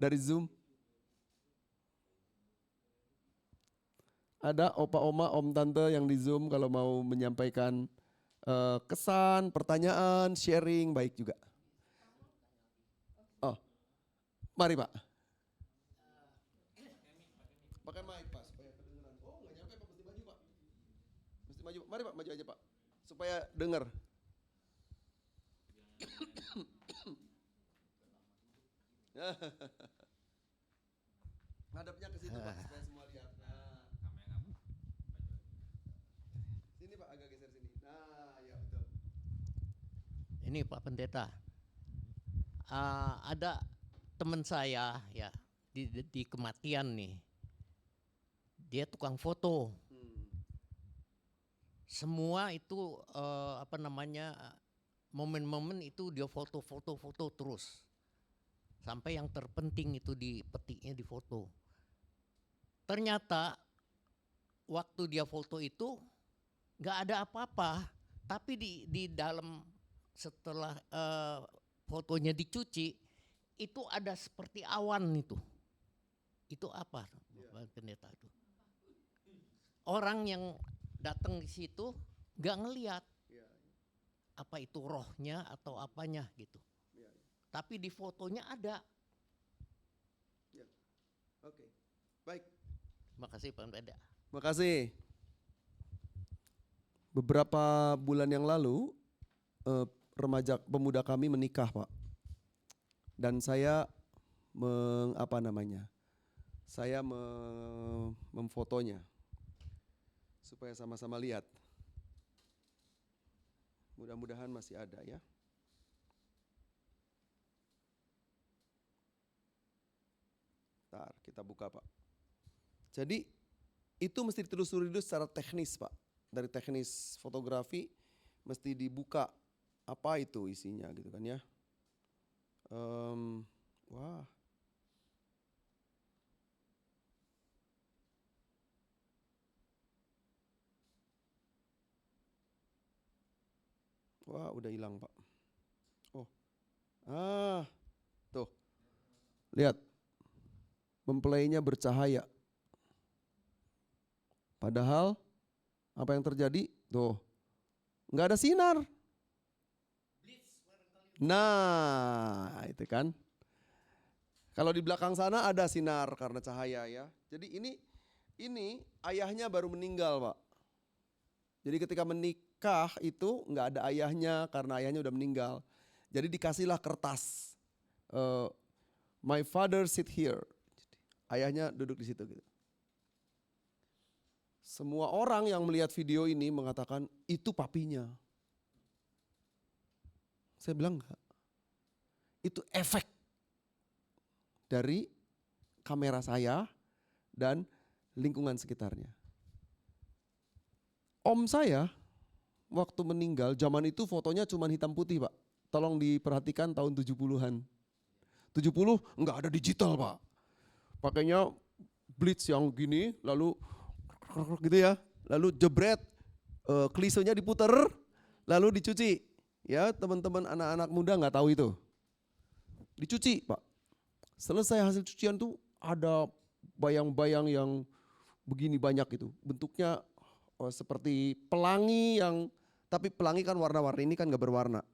Speaker 2: dari Zoom. Ada opa oma, om tante yang di Zoom kalau mau menyampaikan kesan, pertanyaan, sharing baik juga. Oh, mari Pak. Pakai mic Pak supaya kedengeran. Oh nggak nyampe Pak, mesti maju Pak. Mesti maju, mari Pak maju aja Pak. Supaya dengar. Ngadepnya ke situ Pak supaya semua lihat. Nah. Sini Pak agak geser sini. Nah ya betul.
Speaker 3: Ini Pak Pendeta, ada teman saya ya di kematian nih, dia tukang foto. Semua itu momen-momen itu dia foto terus. Sampai yang terpenting itu dipetiknya di foto. Ternyata waktu dia foto itu nggak ada apa-apa, tapi di dalam setelah fotonya dicuci itu ada seperti awan itu. Itu apa, Pak Pendeta itu? Orang yang datang di situ nggak ngelihat apa itu rohnya atau apanya gitu. Tapi di fotonya ada.
Speaker 2: Oke, baik.
Speaker 3: Makasih Pak Pendeta.
Speaker 2: Makasih. Beberapa bulan yang lalu pemuda kami menikah Pak. Dan saya memfotonya supaya sama-sama lihat. Mudah-mudahan masih ada ya. Bentar, kita buka Pak. Jadi itu mesti ditelusuri dulu secara teknis Pak. Dari teknis fotografi mesti dibuka apa itu isinya gitu kan ya. Wah. Wah udah hilang Pak. Oh. Tuh. Lihat. Mempelainya bercahaya. Padahal apa yang terjadi? Tuh. Nggak ada sinar. Nah, itu kan. Kalau di belakang sana ada sinar karena cahaya ya. Jadi ini ayahnya baru meninggal, Pak. Jadi ketika menikah itu nggak ada ayahnya karena ayahnya udah meninggal. Jadi dikasihlah kertas. My father sit here. Ayahnya duduk di situ gitu. Semua orang yang melihat video ini mengatakan itu papinya. Saya bilang enggak. Itu efek dari kamera saya dan lingkungan sekitarnya. Om saya waktu meninggal, zaman itu fotonya cuma hitam putih Pak. Tolong diperhatikan tahun 70-an. 70 enggak ada digital Pak. Pakainya blitz yang gini, lalu gitu ya. Lalu jebret, klisenya diputer, lalu dicuci. Ya teman-teman anak-anak muda nggak tahu itu. Dicuci Pak. Selesai hasil cucian tuh ada bayang-bayang yang begini banyak itu. Bentuknya seperti pelangi tapi pelangi kan warna-warni, ini kan nggak berwarna.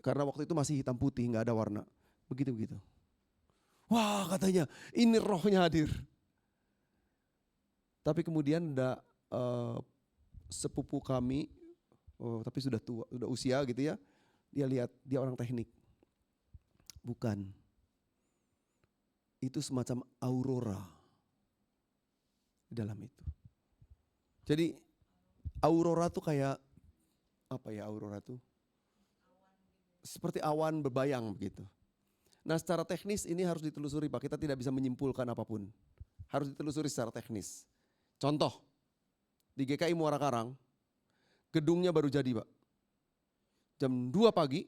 Speaker 2: Karena waktu itu masih hitam putih, nggak ada warna. Begitu-begitu. Wah katanya ini rohnya hadir. Tapi kemudian ada sepupu kami, tapi sudah tua, sudah usia gitu ya. Dia lihat, dia orang teknik. Bukan. Itu semacam aurora di dalam itu. Jadi aurora tuh kayak apa ya aurora tuh? Seperti awan berbayang begitu. Nah secara teknis ini harus ditelusuri Pak, kita tidak bisa menyimpulkan apapun. Harus ditelusuri secara teknis. Contoh, di GKI Muara Karang, gedungnya baru jadi Pak. Jam 2 pagi,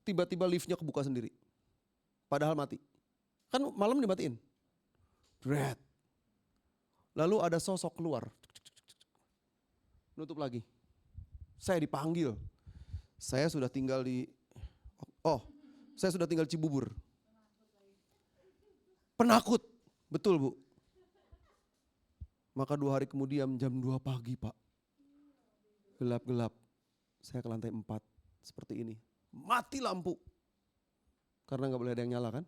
Speaker 2: tiba-tiba liftnya kebuka sendiri. Padahal mati. Kan malam dimatiin. Bret. Lalu ada sosok keluar. Nutup lagi. Saya dipanggil. Saya sudah tinggal di, Saya sudah tinggal Cibubur. Penakut, betul Bu. Maka 2 hari kemudian jam 2 pagi Pak. Gelap-gelap, saya ke lantai 4 seperti ini. Mati lampu. Karena gak boleh ada yang nyala kan.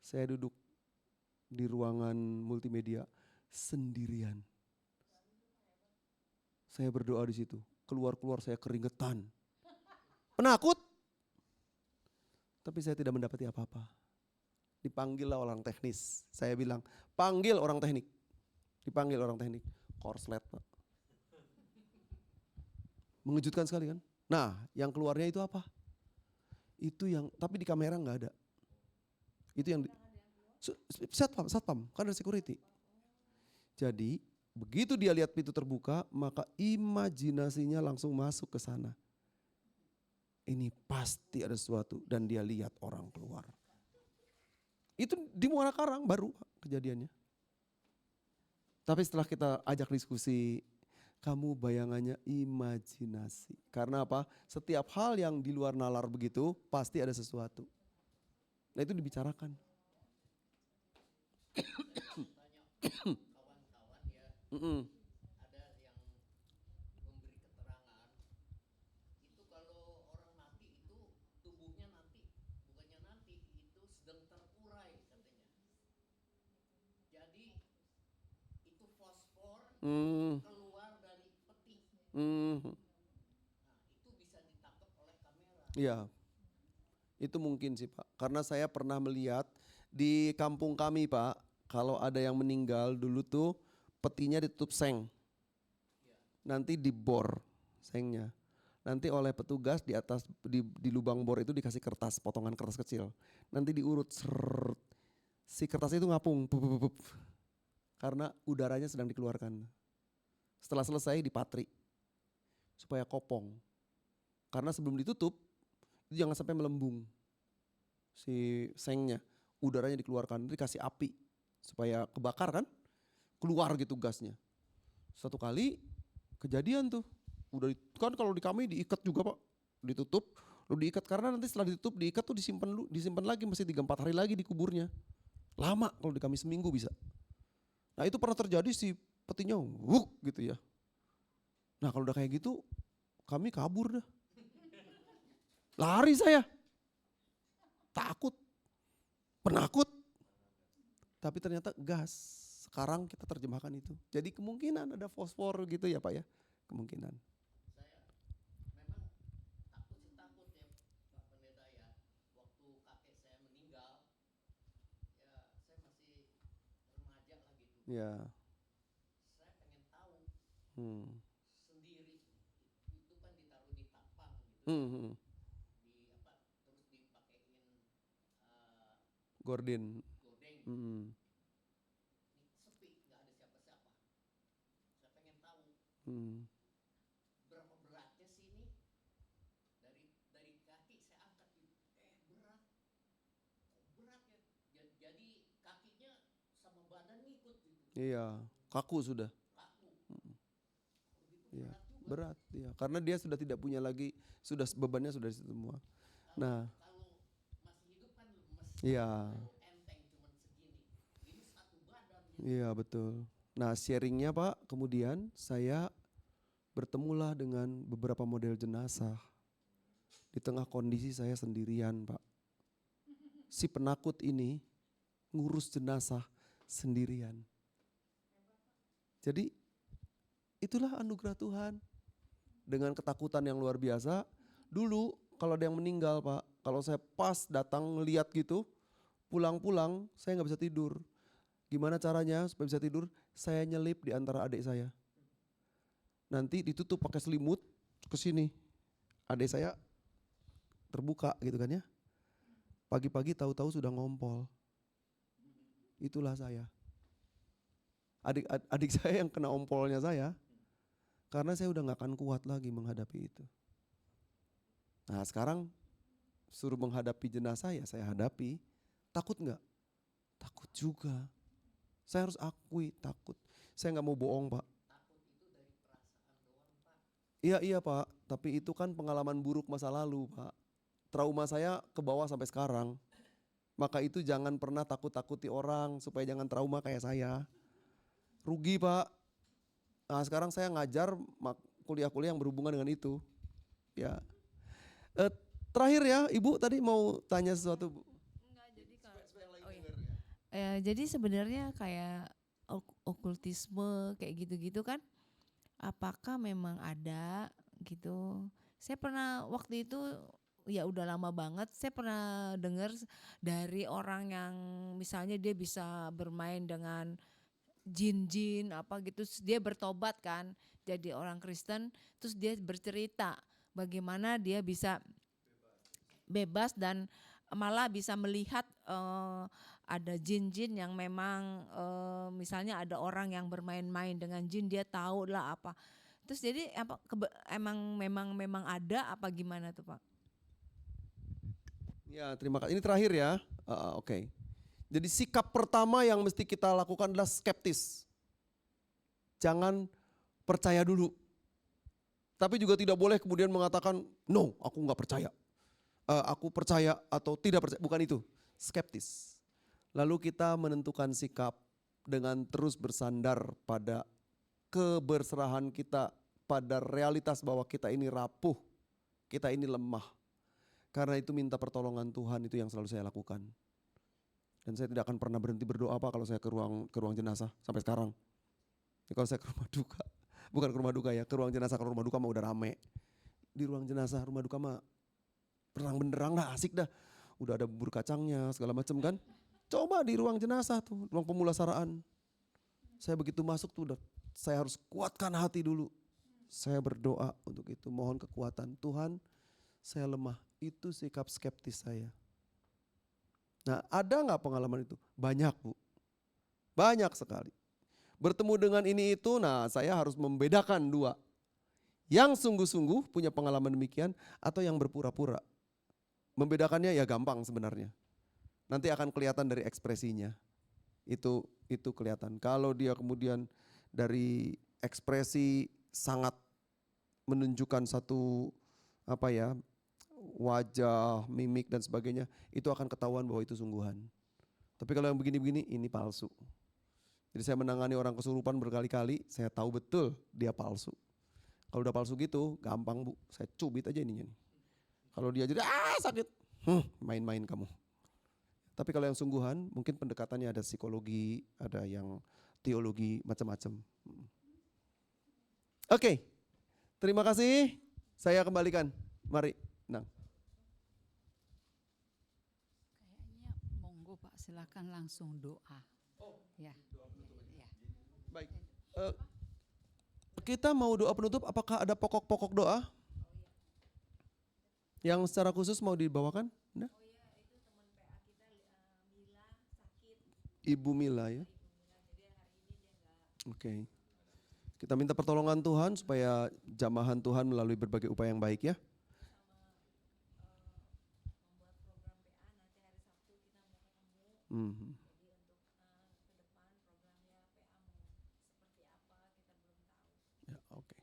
Speaker 2: Saya duduk di ruangan multimedia sendirian. Saya berdoa di situ. Keluar-keluar saya keringetan. Penakut. Tapi saya tidak mendapati apa-apa. Dipanggillah orang teknis. Saya bilang, panggil orang teknik. Dipanggil orang teknik. Korslet Pak. Mengejutkan sekali kan. Nah yang keluarnya itu apa? Itu yang, tapi di kamera nggak ada. Itu yang, satpam, kan ada security. Jadi begitu dia lihat pintu terbuka, maka imajinasinya langsung masuk ke sana. Ini pasti ada sesuatu dan dia lihat orang keluar. Itu di Muara Karang baru kejadiannya. Tapi setelah kita ajak diskusi, kamu bayangannya imajinasi. Karena apa? Setiap hal yang di luar nalar begitu pasti ada sesuatu. Nah itu dibicarakan.
Speaker 3: Ada yang memberi keterangan, itu kalau orang mati itu tubuhnya nanti, bukannya nanti, itu sedang terurai katanya. Jadi itu fosfor keluar dari peti. Nah itu bisa ditangkap oleh kamera.
Speaker 2: Iya, itu mungkin sih Pak. Karena saya pernah melihat di kampung kami Pak, kalau ada yang meninggal dulu tuh petinya ditutup seng. Nanti dibor sengnya. Nanti oleh petugas di atas di lubang bor itu dikasih kertas, potongan kertas kecil. Nanti diurut, seret. Si kertas itu ngapung, bup, bup, bup. Karena udaranya sedang dikeluarkan. Setelah selesai dipatri supaya kopong. Karena sebelum ditutup itu jangan sampai melembung si sengnya, udaranya dikeluarkan, dikasih api supaya kebakar kan, keluar gitu gasnya. Satu kali kejadian tuh, udah kan kalau di kami diikat juga Pak, ditutup, lalu diikat karena nanti setelah ditutup diikat tuh disimpan lagi masih 3-4 hari lagi di kuburnya. Lama kalau di kami seminggu bisa. Nah itu pernah terjadi si petinya wuk gitu ya. Nah kalau udah kayak gitu kami kabur dah. Lari saya. Takut. Penakut. Tapi ternyata gas. Sekarang kita terjemahkan itu. Jadi kemungkinan ada fosfor gitu ya Pak ya. Kemungkinan.
Speaker 3: Saya memang takut ya Pak Pendeta ya. Waktu kakek saya meninggal, ya saya masih remaja lah gitu.
Speaker 2: Ya.
Speaker 3: Saya pengen tahu sendiri, itu kan ditaruh di tapang gitu. Di apa, terus dipakein
Speaker 2: Gordin.
Speaker 3: gordeng. Ini sepi, nggak ada siapa-siapa. Saya pengen tahu berapa beratnya sih ini. Dari kaki saya angkat gitu. Berat. Kok berat ya? Jadi kakinya sama badan ngikut gitu.
Speaker 2: Iya, kaku sudah.
Speaker 3: Kaku. Begitu
Speaker 2: Iya,
Speaker 3: berat juga.
Speaker 2: berat ya. Karena dia sudah tidak punya lagi, sudah bebannya sudah di situ semua. Nah,
Speaker 3: Kalau masih hidup kan lemes.
Speaker 2: iya.
Speaker 3: Enteng cuman segini. Ini satu badan.
Speaker 2: Iya betul. Nah sharingnya Pak, kemudian saya bertemulah dengan beberapa model jenazah. Di tengah kondisi saya sendirian Pak. Si penakut ini ngurus jenazah sendirian. Jadi itulah anugerah Tuhan. Dengan ketakutan yang luar biasa. Dulu kalau ada yang meninggal Pak, kalau saya pas datang ngeliat gitu, pulang-pulang saya gak bisa tidur. Gimana caranya supaya bisa tidur? Saya nyelip di antara adik saya. Nanti ditutup pakai selimut ke sini. Adik saya terbuka gitu kan ya. Pagi-pagi tahu-tahu sudah ngompol. Itulah saya. Adik saya yang kena ompolnya saya. Karena saya udah gak akan kuat lagi menghadapi itu. Nah sekarang suruh menghadapi jenazah ya saya hadapi. Takut gak? Takut juga. Saya harus akui takut. Saya gak mau bohong Pak.
Speaker 3: Takut itu dari perasaan doang Pak.
Speaker 2: Iya Pak, tapi itu kan pengalaman buruk masa lalu Pak. trauma saya ke bawah sampai sekarang. Maka itu jangan pernah takut-takuti orang supaya jangan trauma kayak saya. Rugi Pak. Nah sekarang saya ngajar kuliah-kuliah yang berhubungan dengan itu. Ya. Terakhir ya, Ibu tadi mau tanya sesuatu Bu.
Speaker 4: Enggak, jadi sebenarnya kayak okultisme kayak gitu-gitu kan, apakah memang ada gitu? Saya pernah waktu itu, ya udah lama banget, saya pernah dengar dari orang yang misalnya dia bisa bermain dengan jin-jin apa gitu, terus dia bertobat kan jadi orang Kristen, terus dia bercerita bagaimana dia bisa bebas dan malah bisa melihat ada jin-jin yang memang misalnya ada orang yang bermain-main dengan jin, dia tahu lah apa. Terus jadi apa memang ada apa gimana tuh Pak?
Speaker 2: Ya terima kasih. Ini terakhir ya. Oke. Jadi sikap pertama yang mesti kita lakukan adalah skeptis. Jangan percaya dulu. Tapi juga tidak boleh kemudian mengatakan, no aku nggak percaya. Aku percaya atau tidak percaya, bukan itu. Skeptis. Lalu kita menentukan sikap dengan terus bersandar pada keberserahan kita, pada realitas bahwa kita ini rapuh, kita ini lemah. Karena itu minta pertolongan Tuhan, itu yang selalu saya lakukan. Dan saya tidak akan pernah berhenti berdoa Pak kalau saya ke ruang jenazah sampai sekarang. Ya, kalau saya ke rumah duka, bukan ke rumah duka ya, ke ruang jenazah, kalau rumah duka mah udah rame. Di ruang jenazah, rumah duka mah perang benderang dah, asik dah. Udah ada bubur kacangnya segala macam kan. Coba di ruang jenazah tuh, ruang pemulasaraan. Saya begitu masuk tuh udah, saya harus kuatkan hati dulu. Saya berdoa untuk itu, mohon kekuatan. Tuhan, saya lemah. Itu sikap skeptis saya. Nah ada gak pengalaman itu? Banyak Bu, banyak sekali. Bertemu dengan ini itu, nah saya harus membedakan dua. Yang sungguh-sungguh punya pengalaman demikian atau yang berpura-pura. Membedakannya ya gampang sebenarnya. Nanti akan kelihatan dari ekspresinya. Itu kelihatan. Kalau dia kemudian dari ekspresi sangat menunjukkan satu wajah, mimik dan sebagainya, itu akan ketahuan bahwa itu sungguhan. Tapi kalau yang begini-begini, ini palsu. Jadi saya menangani orang kesurupan berkali-kali, saya tahu betul dia palsu. Kalau udah palsu gitu, gampang Bu, saya cubit aja ininya nih. Kalau dia jadi sakit, main-main kamu. Tapi kalau yang sungguhan, mungkin pendekatannya ada psikologi, ada yang teologi, macam-macam. Oke, terima kasih. Saya kembalikan, mari. Nah.
Speaker 1: Kayaknya monggo Pak, silakan langsung doa. Ya.
Speaker 2: Baik. Kita mau doa penutup, apakah ada pokok-pokok doa? Yang secara khusus mau dibawakan? Nah. Ibu Mila ya. Oke. Kita minta pertolongan Tuhan supaya jamahan Tuhan melalui berbagai upaya yang baik ya. Ya, oke.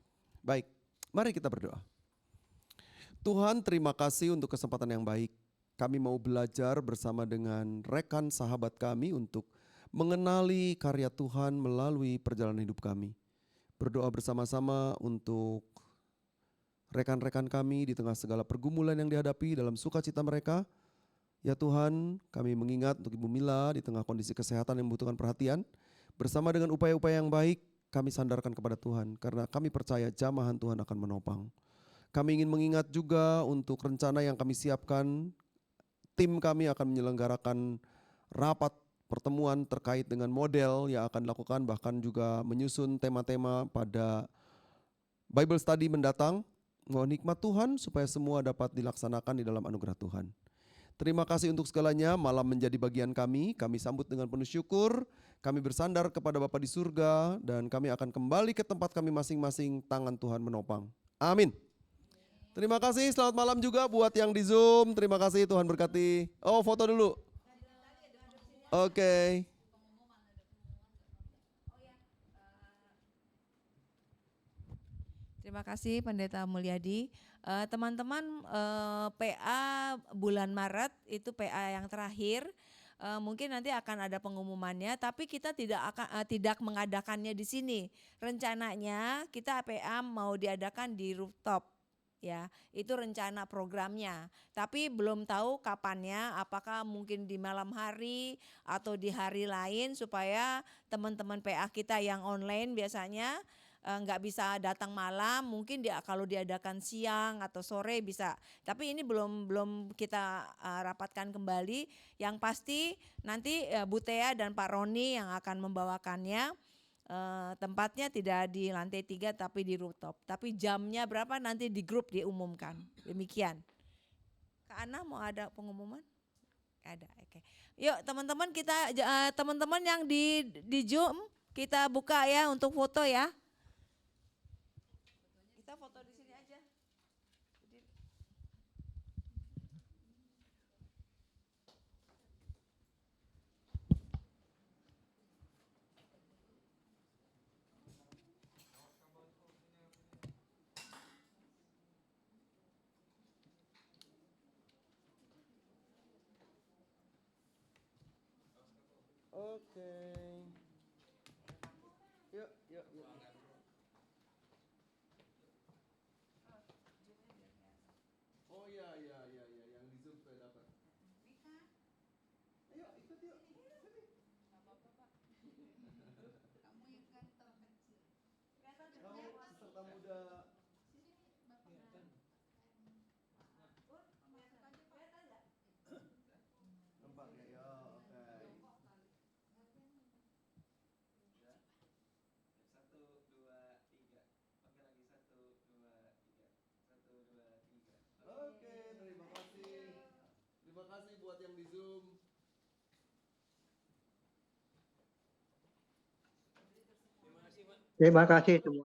Speaker 2: Baik, mari kita berdoa. Tuhan, terima kasih untuk kesempatan yang baik. Kami mau belajar bersama dengan rekan sahabat kami untuk mengenali karya Tuhan melalui perjalanan hidup kami. Berdoa bersama-sama untuk rekan-rekan kami di tengah segala pergumulan yang dihadapi dalam sukacita mereka. Ya Tuhan, kami mengingat untuk Ibu Mila di tengah kondisi kesehatan yang membutuhkan perhatian. Bersama dengan upaya-upaya yang baik, kami sandarkan kepada Tuhan. Karena kami percaya jamahan Tuhan akan menopang. Kami ingin mengingat juga untuk rencana yang kami siapkan. Tim kami akan menyelenggarakan rapat pertemuan terkait dengan model yang akan dilakukan. Bahkan juga menyusun tema-tema pada Bible Study mendatang. Mohon hikmat Tuhan supaya semua dapat dilaksanakan di dalam anugerah Tuhan. Terima kasih untuk segalanya, malam menjadi bagian kami sambut dengan penuh syukur, kami bersandar kepada Bapa di surga, dan kami akan kembali ke tempat kami masing-masing, tangan Tuhan menopang. Amin. Terima kasih, selamat malam juga buat yang di Zoom, terima kasih, Tuhan berkati. Oh, foto dulu. Oke.
Speaker 4: Terima kasih Pendeta Mulyadi. Teman-teman, PA bulan Maret itu PA yang terakhir. Mungkin nanti akan ada pengumumannya, tapi kita tidak mengadakannya di sini. Rencananya kita PA mau diadakan di rooftop. Ya, itu rencana programnya. Tapi belum tahu kapannya, apakah mungkin di malam hari atau di hari lain supaya teman-teman PA kita yang online biasanya nggak bisa datang malam, mungkin kalau diadakan siang atau sore bisa. Tapi ini belum kita rapatkan kembali. Yang pasti nanti Bu Tea dan Pak Roni yang akan membawakannya. Tempatnya tidak di lantai 3 tapi di rooftop. Tapi jamnya berapa nanti di grup diumumkan. Demikian. Kak Ana mau ada pengumuman? Ada, oke. Yuk teman-teman teman-teman yang di Zoom kita buka ya untuk foto ya. Kita foto di sini aja.
Speaker 2: Oke. Yuk, yuk, yuk. Oh iya, iya, iya, iya, yang di Zoom supaya dapat. Ayo, ikut yuk. Kamu peserta muda. Nampaknya ya, oke. Oke, terima kasih. Terima kasih buat yang di Zoom.
Speaker 5: Terima kasih semua.